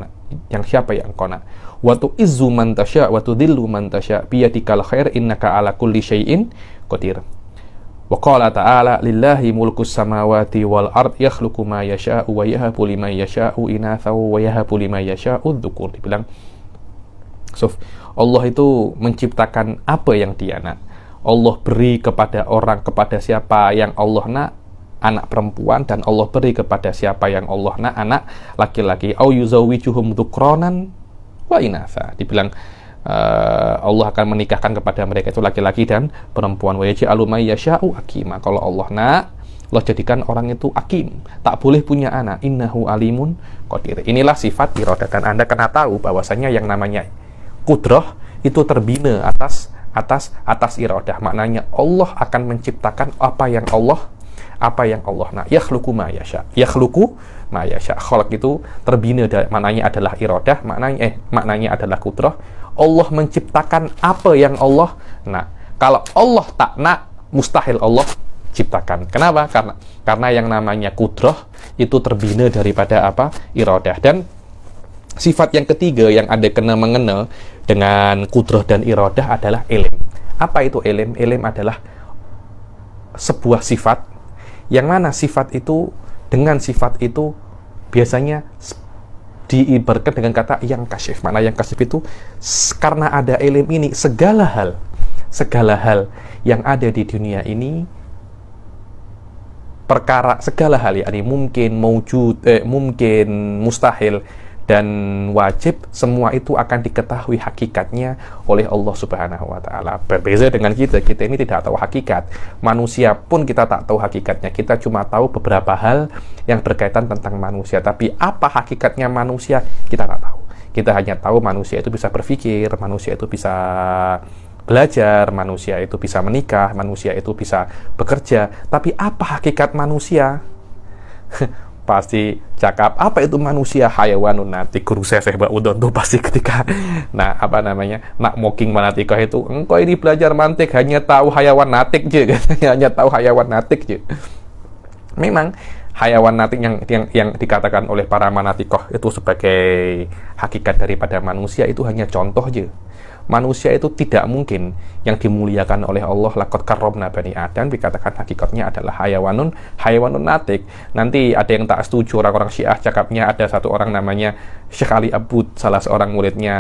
nak, wa tu'izzu mantasya wa tudhillu mantasya biyadikal khair innaka ala kulli syai'in qadir. Wa qala ta'ala lillahi mulkus samawati wal ard yakhluqu ma yasha'u wa yahabu liman yasha'u inatha wa yahabu liman yasha'u dzukur. Dibilang Allah itu menciptakan apa yang Dia nak. Allah beri kepada siapa yang Allah nak anak perempuan, dan Allah beri kepada siapa yang Allah nak anak laki-laki. Au yuzawwijuhum dzukronan wa inatha. Dibilang Allah akan menikahkan kepada mereka itu laki-laki dan perempuan. Wa yaj'alu may yasha'u aqima. Kalau Allah nak, Allah jadikan orang itu akim, tak boleh punya anak. Innahu alimun qadir. Inilah sifat iradah, dan Anda kena tahu bahwasanya yang namanya kudrah itu terbina atas iradah. Maknanya Allah akan menciptakan apa yang Allah nak. Yakhluqu ma yasha. Khalq itu terbina maknanya adalah iradah, maknanya adalah kudrah. Allah menciptakan apa yang Allah nak. Kalau Allah tak nak, mustahil Allah ciptakan. Kenapa? Karena yang namanya kudrah itu terbina daripada apa? Iradah. Dan sifat yang ketiga yang ada kena-mengena dengan kudrah dan iradah adalah ilm. Apa itu ilm? Ilm adalah sebuah sifat, yang mana sifat itu, dengan sifat itu biasanya diibaratkan dengan kata yang kasyif. Mana yang kasyif itu, karena ada ilmu ini, segala hal yang ada di dunia ini, perkara, segala hal yakni mungkin, mungkin, mustahil, dan wajib, semua itu akan diketahui hakikatnya oleh Allah Subhanahu wa Ta'ala. Berbeza dengan kita ini tidak tahu hakikat. Manusia pun kita tak tahu hakikatnya. Kita cuma tahu beberapa hal yang berkaitan tentang manusia. Tapi apa hakikatnya manusia, kita tak tahu. Kita hanya tahu manusia itu bisa berpikir, manusia itu bisa belajar, manusia itu bisa menikah, manusia itu bisa bekerja. Tapi apa hakikat manusia? Pasti cakap, apa itu manusia? Hayawanun natik. Guru saya Mbak Udon tuh pasti ketika nak mocking manatikoh itu, engkau ini belajar mantik hanya tahu hayawan natik je, hanya tahu hayawan natik je. Memang hayawan natik yang dikatakan oleh para manatikoh itu sebagai hakikat daripada manusia itu hanya contoh je. Manusia itu tidak mungkin yang dimuliakan oleh Allah, laqad karramna bani Adam, dikatakan hakikatnya adalah hayawanun natik. Nanti ada yang tak setuju, orang-orang Syiah cakapnya, ada satu orang namanya Syekh Ali Abud, salah seorang muridnya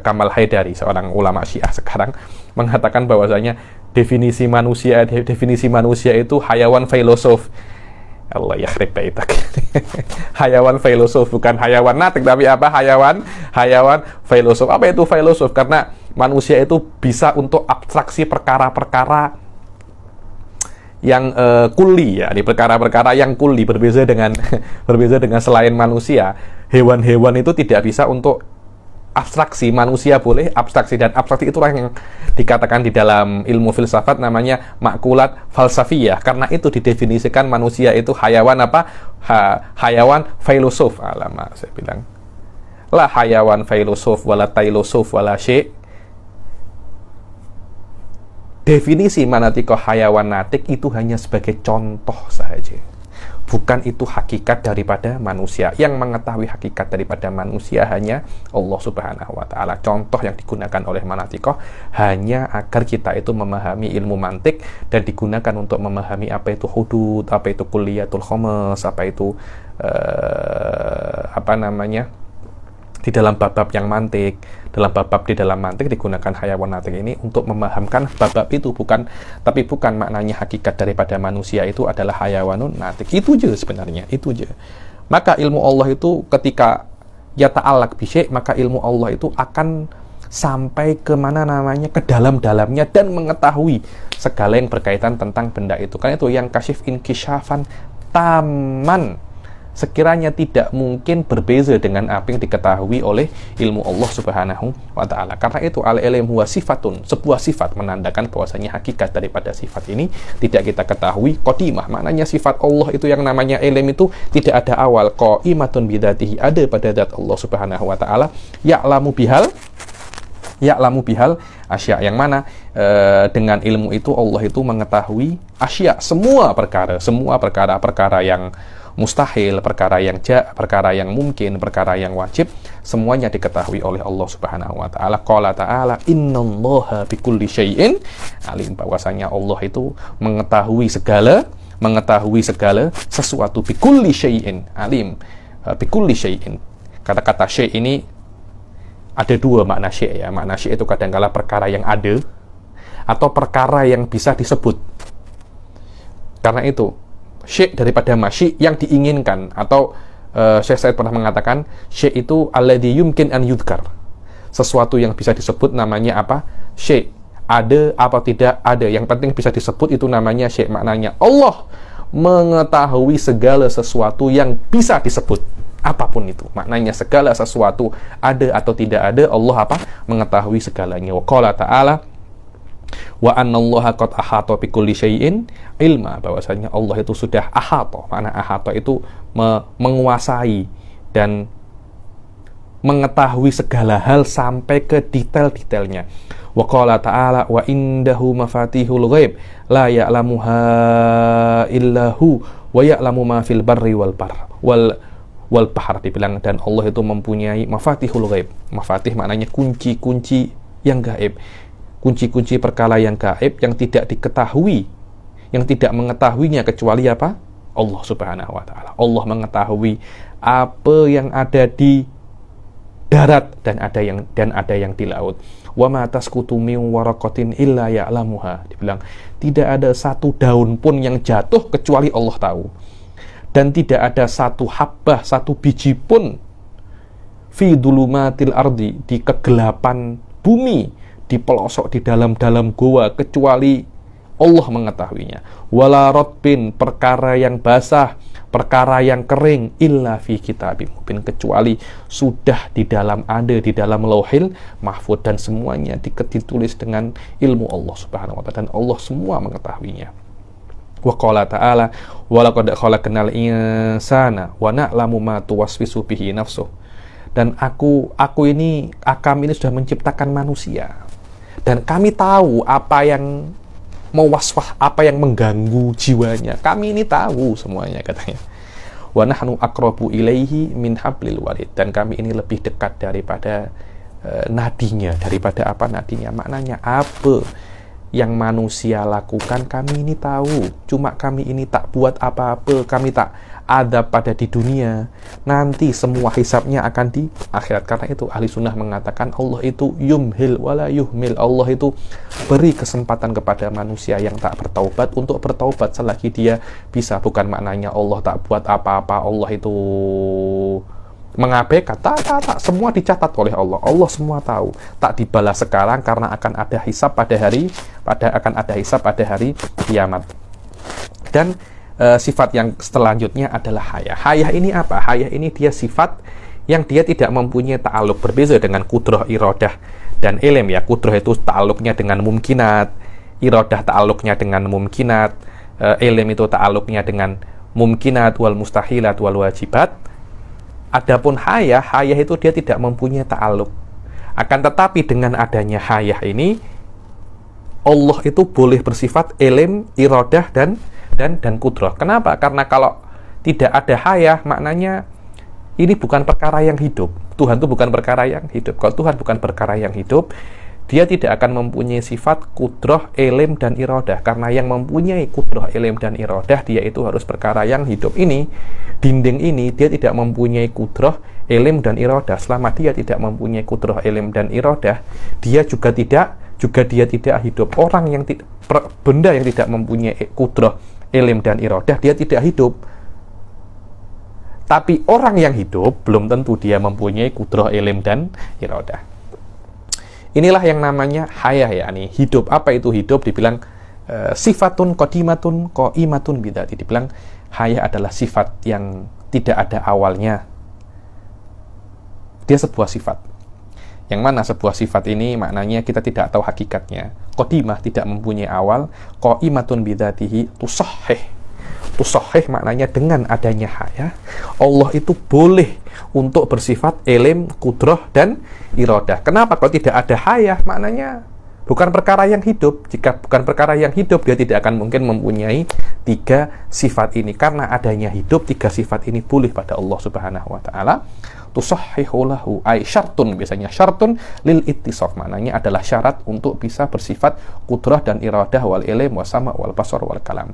Kamal Haidari, seorang ulama Syiah sekarang, mengatakan bahwasanya definisi manusia itu hayawan filosof. Allah yakhrib baitak. Hayawan filosof, bukan hayawan natik, tapi apa? Hayawan filosof. Apa itu filosof? Karena manusia itu bisa untuk abstraksi perkara-perkara yang kuli, ya, di perkara-perkara yang kuli, berbeza dengan selain manusia. Hewan-hewan itu tidak bisa untuk abstraksi, manusia boleh abstraksi, dan abstraksi itulah yang dikatakan di dalam ilmu filsafat namanya makulat falsafiyah. Karena itu didefinisikan manusia itu hayawan apa? Hayawan filosof. Alamak, saya bilang lah hayawan filosof wala tailosof wala syek. Definisi manatikoh hayawan natik itu hanya sebagai contoh saja. Bukan itu hakikat daripada manusia. Yang mengetahui hakikat daripada manusia hanya Allah Subhanahu wa Ta'ala. Contoh yang digunakan oleh manatikoh hanya agar kita itu memahami ilmu mantik, dan digunakan untuk memahami apa itu hudud, apa itu kulliyatul khomes, apa itu di dalam bab-bab yang mantik. Dalam bab-bab di dalam mantik digunakan hayawan natik ini untuk memahamkan bab-bab itu, bukan maknanya hakikat daripada manusia itu adalah hayawanun natik. Itu je sebenarnya, itu je. Maka ilmu Allah itu ketika yata'allaq bisyai', maka ilmu Allah itu akan sampai ke ke dalam-dalamnya, dan mengetahui segala yang berkaitan tentang benda itu. Kan itu yang kasyif inkisyafan taman, sekiranya tidak mungkin berbeza dengan apa yang diketahui oleh ilmu Allah Subhanahu wa Ta'ala. Karena itu al-ilm huwa sifatun, sebuah sifat, menandakan bahwasanya hakikat daripada sifat ini tidak kita ketahui. Qadimah, maknanya sifat Allah itu yang namanya ilm itu tidak ada awal. Qaimatun bidzatihi, ada pada zat Allah Subhanahu wa Ta'ala. Ya'lamu bihal asya, yang mana dengan ilmu itu Allah itu mengetahui asya, semua perkara yang mustahil, perkara yang mungkin, perkara yang wajib, semuanya diketahui oleh Allah Subhanahu wa Ta'ala. Qala ta'ala innallaha bikulli syai'in alim, bahwasanya Allah itu mengetahui segala sesuatu. Bikulli syai'in alim, bikulli syai'in. Kata-kata syai' ini ada dua makna syai', ya. Makna syai' itu kadang-kala perkara yang ada atau perkara yang bisa disebut. Karena itu syai' daripada masyi' yang diinginkan, atau Syekh Said pernah mengatakan syai' itu alladzi yumkin an yudhkar, sesuatu yang bisa disebut namanya apa? Syai'. Ada apa tidak ada, yang penting bisa disebut, itu namanya syai'. Maknanya Allah mengetahui segala sesuatu yang bisa disebut, apapun itu. Maknanya segala sesuatu ada atau tidak ada, Allah apa? Mengetahui segalanya. Wa qala ta'ala wa annallaha qad ahata bikulli syai'in ilma, bahwasanya Allah itu sudah ahata. Makna ahata itu menguasai dan mengetahui segala hal sampai ke detail-detailnya. Wa qala ta'ala wa indahu mafatihul ghaib la ya'lamuha illahu wa ya'lamu ma fil barri wal bahr, dibilang, dan Allah itu mempunyai mafatihul ghaib. Mafatih maknanya kunci-kunci yang gaib, kunci-kunci perkara yang gaib yang tidak diketahui, yang tidak mengetahuinya kecuali apa? Allah Subhanahu wa Ta'ala. Allah mengetahui apa yang ada di darat dan ada yang di laut. Wa ma tasqutu min waraqatin illa ya'lamuha. Dibilang tidak ada satu daun pun yang jatuh kecuali Allah tahu. Dan tidak ada satu habbah, satu biji pun fi dhulumatil ardi, di kegelapan bumi, di pelosok, di dalam-dalam goa, kecuali Allah mengetahuinya. Wala ratbin, perkara yang basah, perkara yang kering, illa fi kitabim mubin, kecuali sudah di dalam lauhil mahfud, dan semuanya ditulis dengan ilmu Allah Subhanahu wa Ta'ala, dan Allah semua mengetahuinya. Wa qala ta'ala wa laqad khalaqnal insana wa na'lamu ma tuwaswisu bihi nafsuh. Dan kami ini sudah menciptakan manusia, dan kami tahu apa yang mewaswah, apa yang mengganggu jiwanya. Kami ini tahu semuanya, katanya. Wa nahnu aqrabu ilaihi min hablil warid, dan kami ini lebih dekat daripada nadinya, daripada apa nadinya. Maknanya apa yang manusia lakukan kami ini tahu, cuma kami ini tak buat apa-apa, kami tak ada pada di dunia, nanti semua hisabnya akan di akhirat. Karena itu ahli sunnah mengatakan Allah itu yumhil wala yuhmil, Allah itu beri kesempatan kepada manusia yang tak bertaubat untuk bertaubat selagi dia bisa. Bukan maknanya Allah tak buat apa-apa, Allah itu mengabaikan, tak, semua dicatat oleh Allah. Allah semua tahu, tak dibalas sekarang karena akan ada hisab pada hari kiamat. Dan sifat yang selanjutnya adalah haya. Haya ini apa? Haya ini dia sifat yang dia tidak mempunyai ta'aluk, berbeza dengan kudrah, iradah, dan ilm ya. Kudrah itu ta'aluknya dengan mumkinat, iradah ta'aluknya dengan mumkinat, ilm itu ta'aluknya dengan mumkinat wal mustahilat wal wajibat. Adapun haya itu dia tidak mempunyai ta'aluk. Akan tetapi dengan adanya haya ini, Allah itu boleh bersifat ilm, iradah, dan kudrah. Kenapa? Karena kalau tidak ada haya, maknanya ini bukan perkara yang hidup. Tuhan itu bukan perkara yang hidup. Kalau Tuhan bukan perkara yang hidup, dia tidak akan mempunyai sifat kudrah, ilm, dan iradah. Karena yang mempunyai kudrah, ilm, dan iradah, dia itu harus perkara yang hidup. Ini, dinding ini, dia tidak mempunyai kudrah, ilm, dan iradah. Selama dia tidak mempunyai kudrah, ilm, dan iradah, dia juga tidak hidup. Benda yang tidak mempunyai kudrah, ilm, dan iradah, dia tidak hidup. Tapi orang yang hidup belum tentu dia mempunyai kudrah, ilm, dan iradah. Inilah yang namanya hayah, yakni hidup. Apa itu hidup? Dibilang sifatun qadimatun qaimatun bidzati. Dibilang hayah adalah sifat yang tidak ada awalnya. Dia sebuah sifat. Yang mana sebuah sifat ini maknanya kita tidak tahu hakikatnya. Qadimah tidak mempunyai awal, qaimatun bidzatihi tusahhih. Tusahhih maknanya dengan adanya haya, Allah itu boleh untuk bersifat ilm, kudrah, dan iradah. Kenapa? Kalau tidak ada haya, maknanya bukan perkara yang hidup. Jika bukan perkara yang hidup, dia tidak akan mungkin mempunyai tiga sifat ini. Karena adanya hidup, tiga sifat ini boleh pada Allah Subhanahu wa Ta'ala. Tusahhihu lahu ay syartun, biasanya syartun lil ittisaf, maknanya adalah syarat untuk bisa bersifat kudrah dan iradah wal ilm wa sama wal basar wal kalam.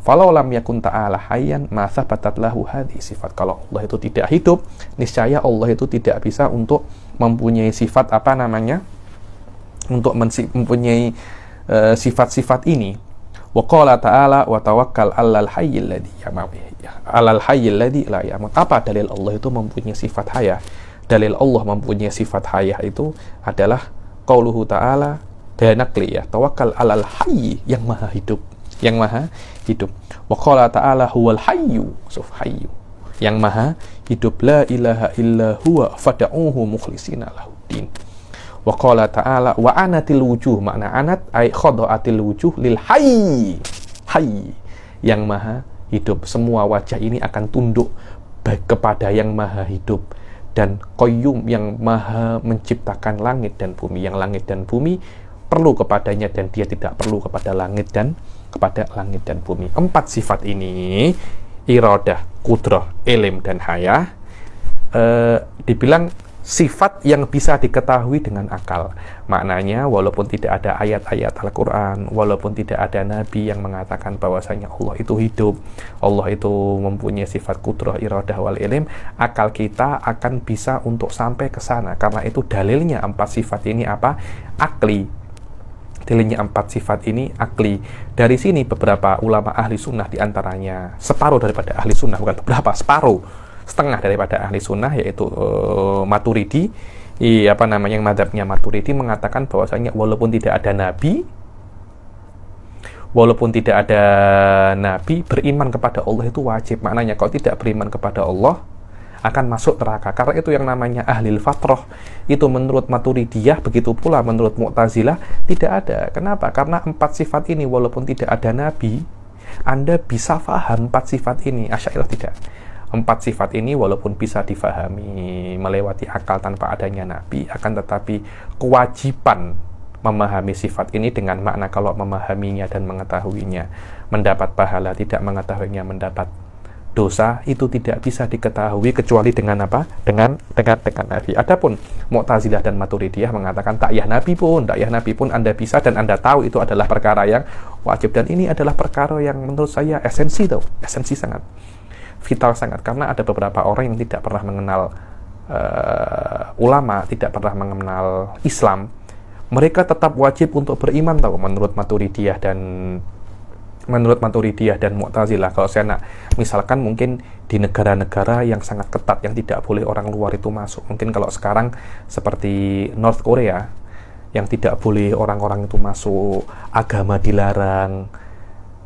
Falau lam yakun ta'ala hayyan ma thabatat lahu hadhihi sifat. Kalau Allah itu tidak hidup, niscaya Allah itu tidak bisa untuk mempunyai sifat untuk mempunyai sifat-sifat ini. Wa qala ta'ala wa tawakkal 'alal hayyil ladzi la yamut. Apa dalil Allah itu mempunyai sifat haya? Dalil Allah mempunyai sifat haya itu adalah qauluhu ta'ala, danakli ya, tawakkal 'alal hayy, yang maha hidup. Yang maha hidup. Wa qala ta'ala huwal hayyu, hayyu, yang maha hidup, la ilaha illa huwa fad'uhu mukhlishina lahuddin. Wa qala ta'ala wa anatil wujuh, makna anat ay khada'atil wujuh lil hayy, hayy, yang maha hidup. Semua wajah ini akan tunduk baik kepada yang maha hidup dan qayyum, yang maha menciptakan langit dan bumi. Yang langit dan bumi perlu kepadanya dan dia tidak perlu kepada langit dan bumi. Empat sifat ini, iradah, kudrah, ilm, dan haya, dibilang sifat yang bisa diketahui dengan akal. Maknanya walaupun tidak ada ayat-ayat Al-Quran, walaupun tidak ada Nabi yang mengatakan bahwasanya Allah itu hidup, Allah itu mempunyai sifat kudrah, iradah, wal ilm, akal kita akan bisa untuk sampai ke sana. Karena itu dalilnya 4 sifat ini apa? Akli. Dalilnya 4 sifat ini akli. Dari sini beberapa ulama ahli sunnah, diantaranya separuh daripada ahli sunnah, bukan beberapa, separuh, setengah daripada ahli sunnah, yaitu Maturidi, yang madhabnya Maturidi, mengatakan bahwasanya walaupun tidak ada nabi, beriman kepada Allah itu wajib. Maknanya kalau tidak beriman kepada Allah akan masuk neraka. Karena itu yang namanya ahlil fatrah itu menurut Maturidiyah, begitu pula menurut Mu'tazilah tidak ada. Kenapa? Karena 4 sifat ini walaupun tidak ada nabi, Anda bisa faham 4 sifat ini. Asy'ariyah tidak. 4 sifat ini walaupun bisa difahami melewati akal tanpa adanya nabi, akan tetapi kewajiban memahami sifat ini dengan makna kalau memahaminya dan mengetahuinya mendapat pahala, tidak mengetahuinya mendapat dosa, itu tidak bisa diketahui kecuali dengan apa? Dengan nabi. Adapun Mu'tazilah dan Maturidiyah mengatakan tak yah nabi pun Anda bisa dan Anda tahu itu adalah perkara yang wajib, dan ini adalah perkara yang menurut saya esensi sangat vital sangat, karena ada beberapa orang yang tidak pernah mengenal ulama, tidak pernah mengenal Islam, mereka tetap wajib untuk beriman menurut Maturidiyah dan Mu'tazilah. Kalau saya misalkan mungkin di negara-negara yang sangat ketat yang tidak boleh orang luar itu masuk, mungkin kalau sekarang seperti North Korea yang tidak boleh orang-orang itu masuk, agama dilarang,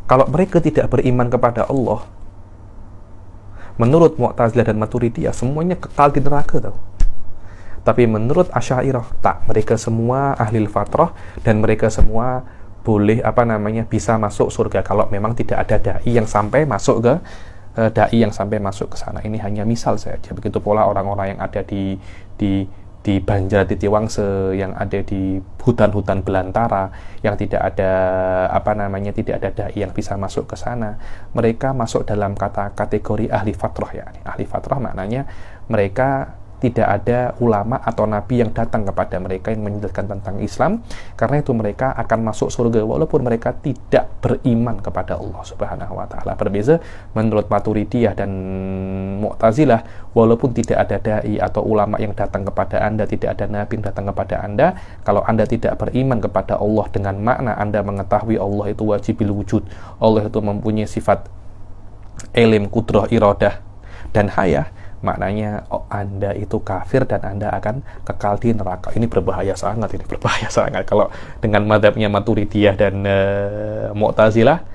kalau mereka tidak beriman kepada Allah, menurut Mu'tazilah dan Maturidiyah semuanya kekal di neraka Tapi menurut Asy'ariyah tak, mereka semua ahlil fatrah dan mereka semua boleh bisa masuk surga kalau memang tidak ada dai yang sampai masuk ke sana. Ini hanya misal saja. Begitu pula orang-orang yang ada di Banjar Titiwangse, yang ada di hutan-hutan belantara, yang tidak ada tidak ada dai yang bisa masuk ke sana, mereka masuk dalam kategori ahli fatrah. Ya, ahli fatrah maknanya mereka tidak ada ulama atau nabi yang datang kepada mereka yang menjelaskan tentang Islam, karena itu mereka akan masuk surga walaupun mereka tidak beriman kepada Allah Subhanahu wa taala. Berbeza menurut Maturidiyah dan Mu'tazilah, walaupun tidak ada dai atau ulama yang datang kepada Anda, tidak ada nabi yang datang kepada Anda, kalau Anda tidak beriman kepada Allah dengan makna Anda mengetahui Allah itu wajibil wujud, Allah itu mempunyai sifat ilm, kudrah, iradah, dan hayah, maknanya Anda itu kafir dan Anda akan kekal di neraka. Ini berbahaya sangat. Kalau dengan madhabnya Maturidiyah dan Mu'tazilah,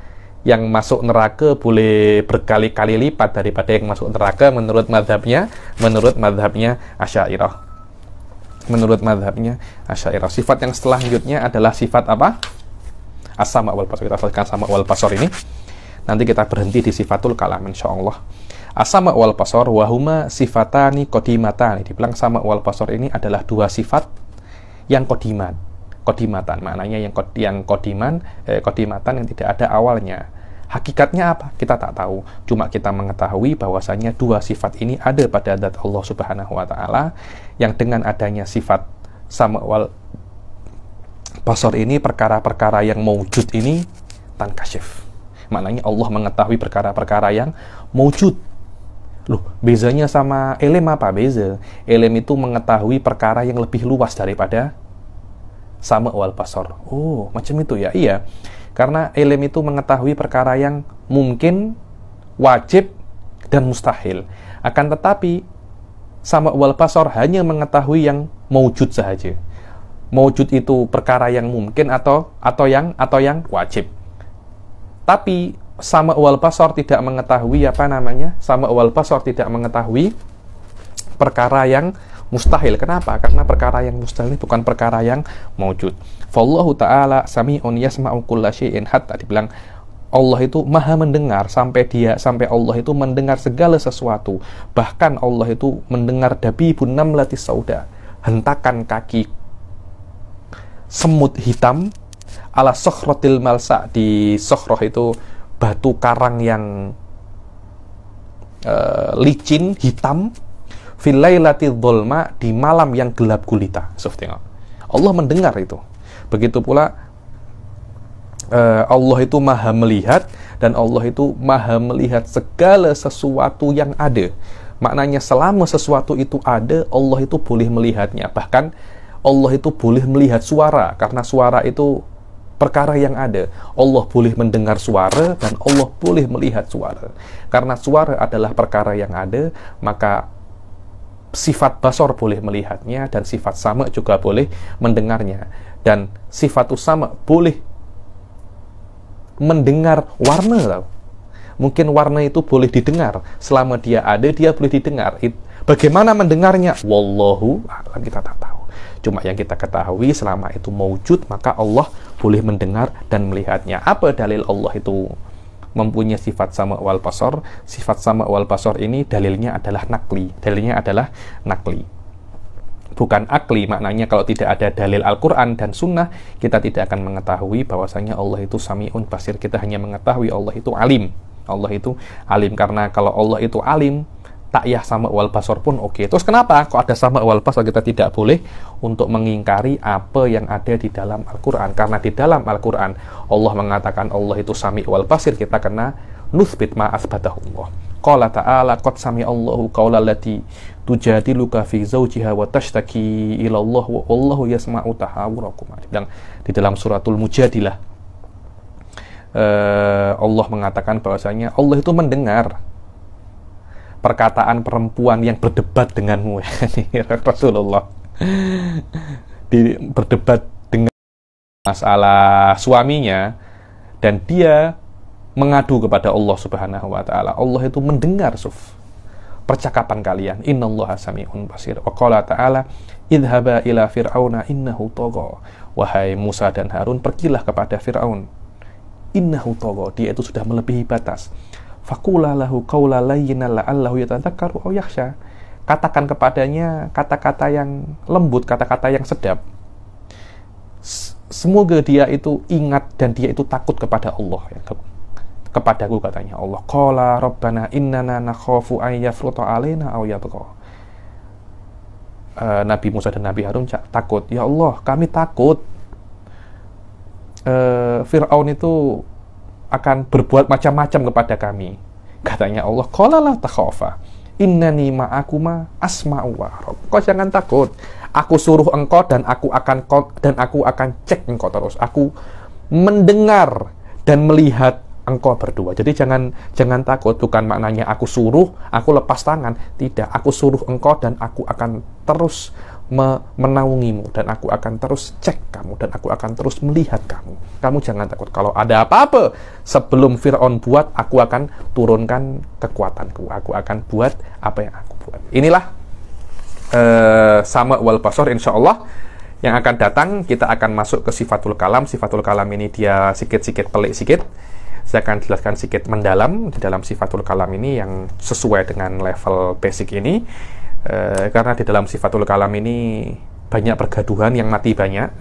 yang masuk neraka boleh berkali-kali lipat daripada yang masuk neraka menurut madhabnya Asy'ariyah. Sifat yang selanjutnya adalah sifat apa? As-sama' wal basar. Kita selesaikan sama' wal basar ini. Nanti kita berhenti di sifatul kalam insyaallah. As-sama' wal basar wahuma sifatani qadimatani. Dibilang sama' wal basar ini adalah 2 sifat yang qadimatan. Maknanya yang qadimatan yang tidak ada awalnya. Hakikatnya apa? Kita tak tahu. Cuma kita mengetahui bahwasanya 2 sifat ini ada pada zat Allah Subhanahu wa taala, yang dengan adanya sifat sama' wal basar ini, perkara-perkara yang mawjud ini tankashif. Maknanya Allah mengetahui perkara-perkara yang mawjud. Loh, bezanya sama ilm apa? Beza. Ilm itu mengetahui perkara yang lebih luas daripada sama' wal basar. Oh, macam itu ya? Iya. Karena ilm itu mengetahui perkara yang mungkin, wajib, dan mustahil. Akan tetapi sama' wal basar hanya mengetahui yang mawjud saja. Mawjud itu perkara yang mungkin atau yang wajib. Tapi sama' wal basar tidak mengetahui sama' wal basar tidak mengetahui perkara yang mustahil. Kenapa? Karena perkara yang mustahil ini bukan perkara yang mawjud. Fallahu ta'ala sami'un yasma'u kulla syai'in, hatta dibilang Allah itu maha mendengar sampai Allah itu mendengar segala sesuatu. Bahkan Allah itu mendengar dabibun namlatis sauda, hentakan kaki semut hitam ala sokhrotil malsa. Di sokhroh itu batu karang yang licin, hitam. fil lailati dzulma, di malam yang gelap gulita. Allah mendengar itu. Begitu pula Allah itu maha melihat, dan Allah itu maha melihat segala sesuatu yang ada. Maknanya selama sesuatu itu ada, Allah itu boleh melihatnya. Bahkan Allah itu boleh melihat suara, karena suara itu perkara yang ada. Allah boleh mendengar suara, dan Allah boleh melihat suara. Karena suara adalah perkara yang ada, maka sifat basar boleh melihatnya, dan sifat sama juga boleh mendengarnya. Dan sifat sama boleh mendengar warna, tau. Mungkin warna itu boleh didengar. Selama dia ada, dia boleh didengar. Bagaimana mendengarnya? Wallahu a'lam, kita tak tahu. Cuma yang kita ketahui, selama itu mewujud, maka Allah boleh mendengar dan melihatnya. Apa dalil Allah itu mempunyai sifat sama wal basar? Sifat sama wal basar ini dalilnya adalah nakli. Dalilnya adalah nakli, bukan akli. Maknanya kalau tidak ada dalil Al-Quran dan Sunnah, kita tidak akan mengetahui bahwasanya Allah itu sami'un basir. Kita hanya mengetahui Allah itu alim. Allah itu alim, karena kalau Allah itu alim, takyah sama wal basar pun oke. Terus kenapa kok ada sama wal basar kita tidak boleh untuk mengingkari apa yang ada di dalam Al-Quran? Karena di dalam Al-Quran Allah mengatakan Allah itu sami wal basir, kita kena nuthbit ma asbatahullah. Qala ta'ala qad sami Allahu qawla allati tujadiluka fi zawjiha wa tashtaki ila Allah wa wallahu yasma'u tahawurakum. Di dalam suratul Mujadilah Allah mengatakan bahwasanya Allah itu mendengar perkataan perempuan yang berdebat denganmu. Rasulullah berdebat dengan masalah suaminya, dan dia mengadu kepada Allah Subhanahu wa ta'ala. Allah itu mendengar percakapan kalian. Innallaha sami'un basir. Wa qala ta'ala idhaba ila fir'auna innahu tagha. Wahai Musa dan Harun, pergilah kepada Fir'aun. Innahu tagha, dia itu sudah melebihi batas. Faqula lahu qawlan layyinan la'allahu yatadzakkaru aw yakhsha. Katakan kepadanya kata-kata yang lembut, kata-kata yang sedap. Semoga dia itu ingat dan dia itu takut kepada Allah, kepadaku, katanya Allah. Qala rabbana innana nakhafu an yafruta alaina aw yatgha. Nabi Musa dan Nabi Harun takut, ya Allah, kami takut Fir'aun itu akan berbuat macam-macam kepada kami. Katanya Allah, qala la takhafa innani ma'akuma asma'u wa ara. Kau jangan takut, aku suruh engkau dan aku akan cek engkau terus. Aku mendengar dan melihat engkau berdua. Jadi jangan takut. Bukan maknanya aku suruh, aku lepas tangan. Tidak, aku suruh engkau dan aku akan terus menaungimu, dan aku akan terus cek kamu, dan aku akan terus melihat kamu. Kamu jangan takut. Kalau ada apa-apa sebelum Fir'aun buat, aku akan turunkan kekuatanku. Aku akan buat apa yang aku buat. Inilah sama wal basar. Insyaallah yang akan datang kita akan masuk ke sifatul kalam. Sifatul kalam ini dia sikit-sikit pelik sikit. Saya akan jelaskan sedikit mendalam di dalam sifatul kalam ini yang sesuai dengan level basic ini. Karena di dalam sifatul kalam ini banyak pergaduhan, yang mati banyak.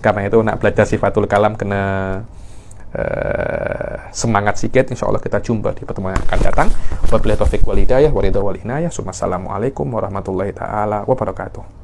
Karena itu nak belajar sifatul kalam kena semangat sedikit. Insya Allah kita jumpa di pertemuan yang akan datang. Wabillahi taufiq wal hidayah wa ridha wal inayah. Assalamualaikum warahmatullahi taala wabarakatuh.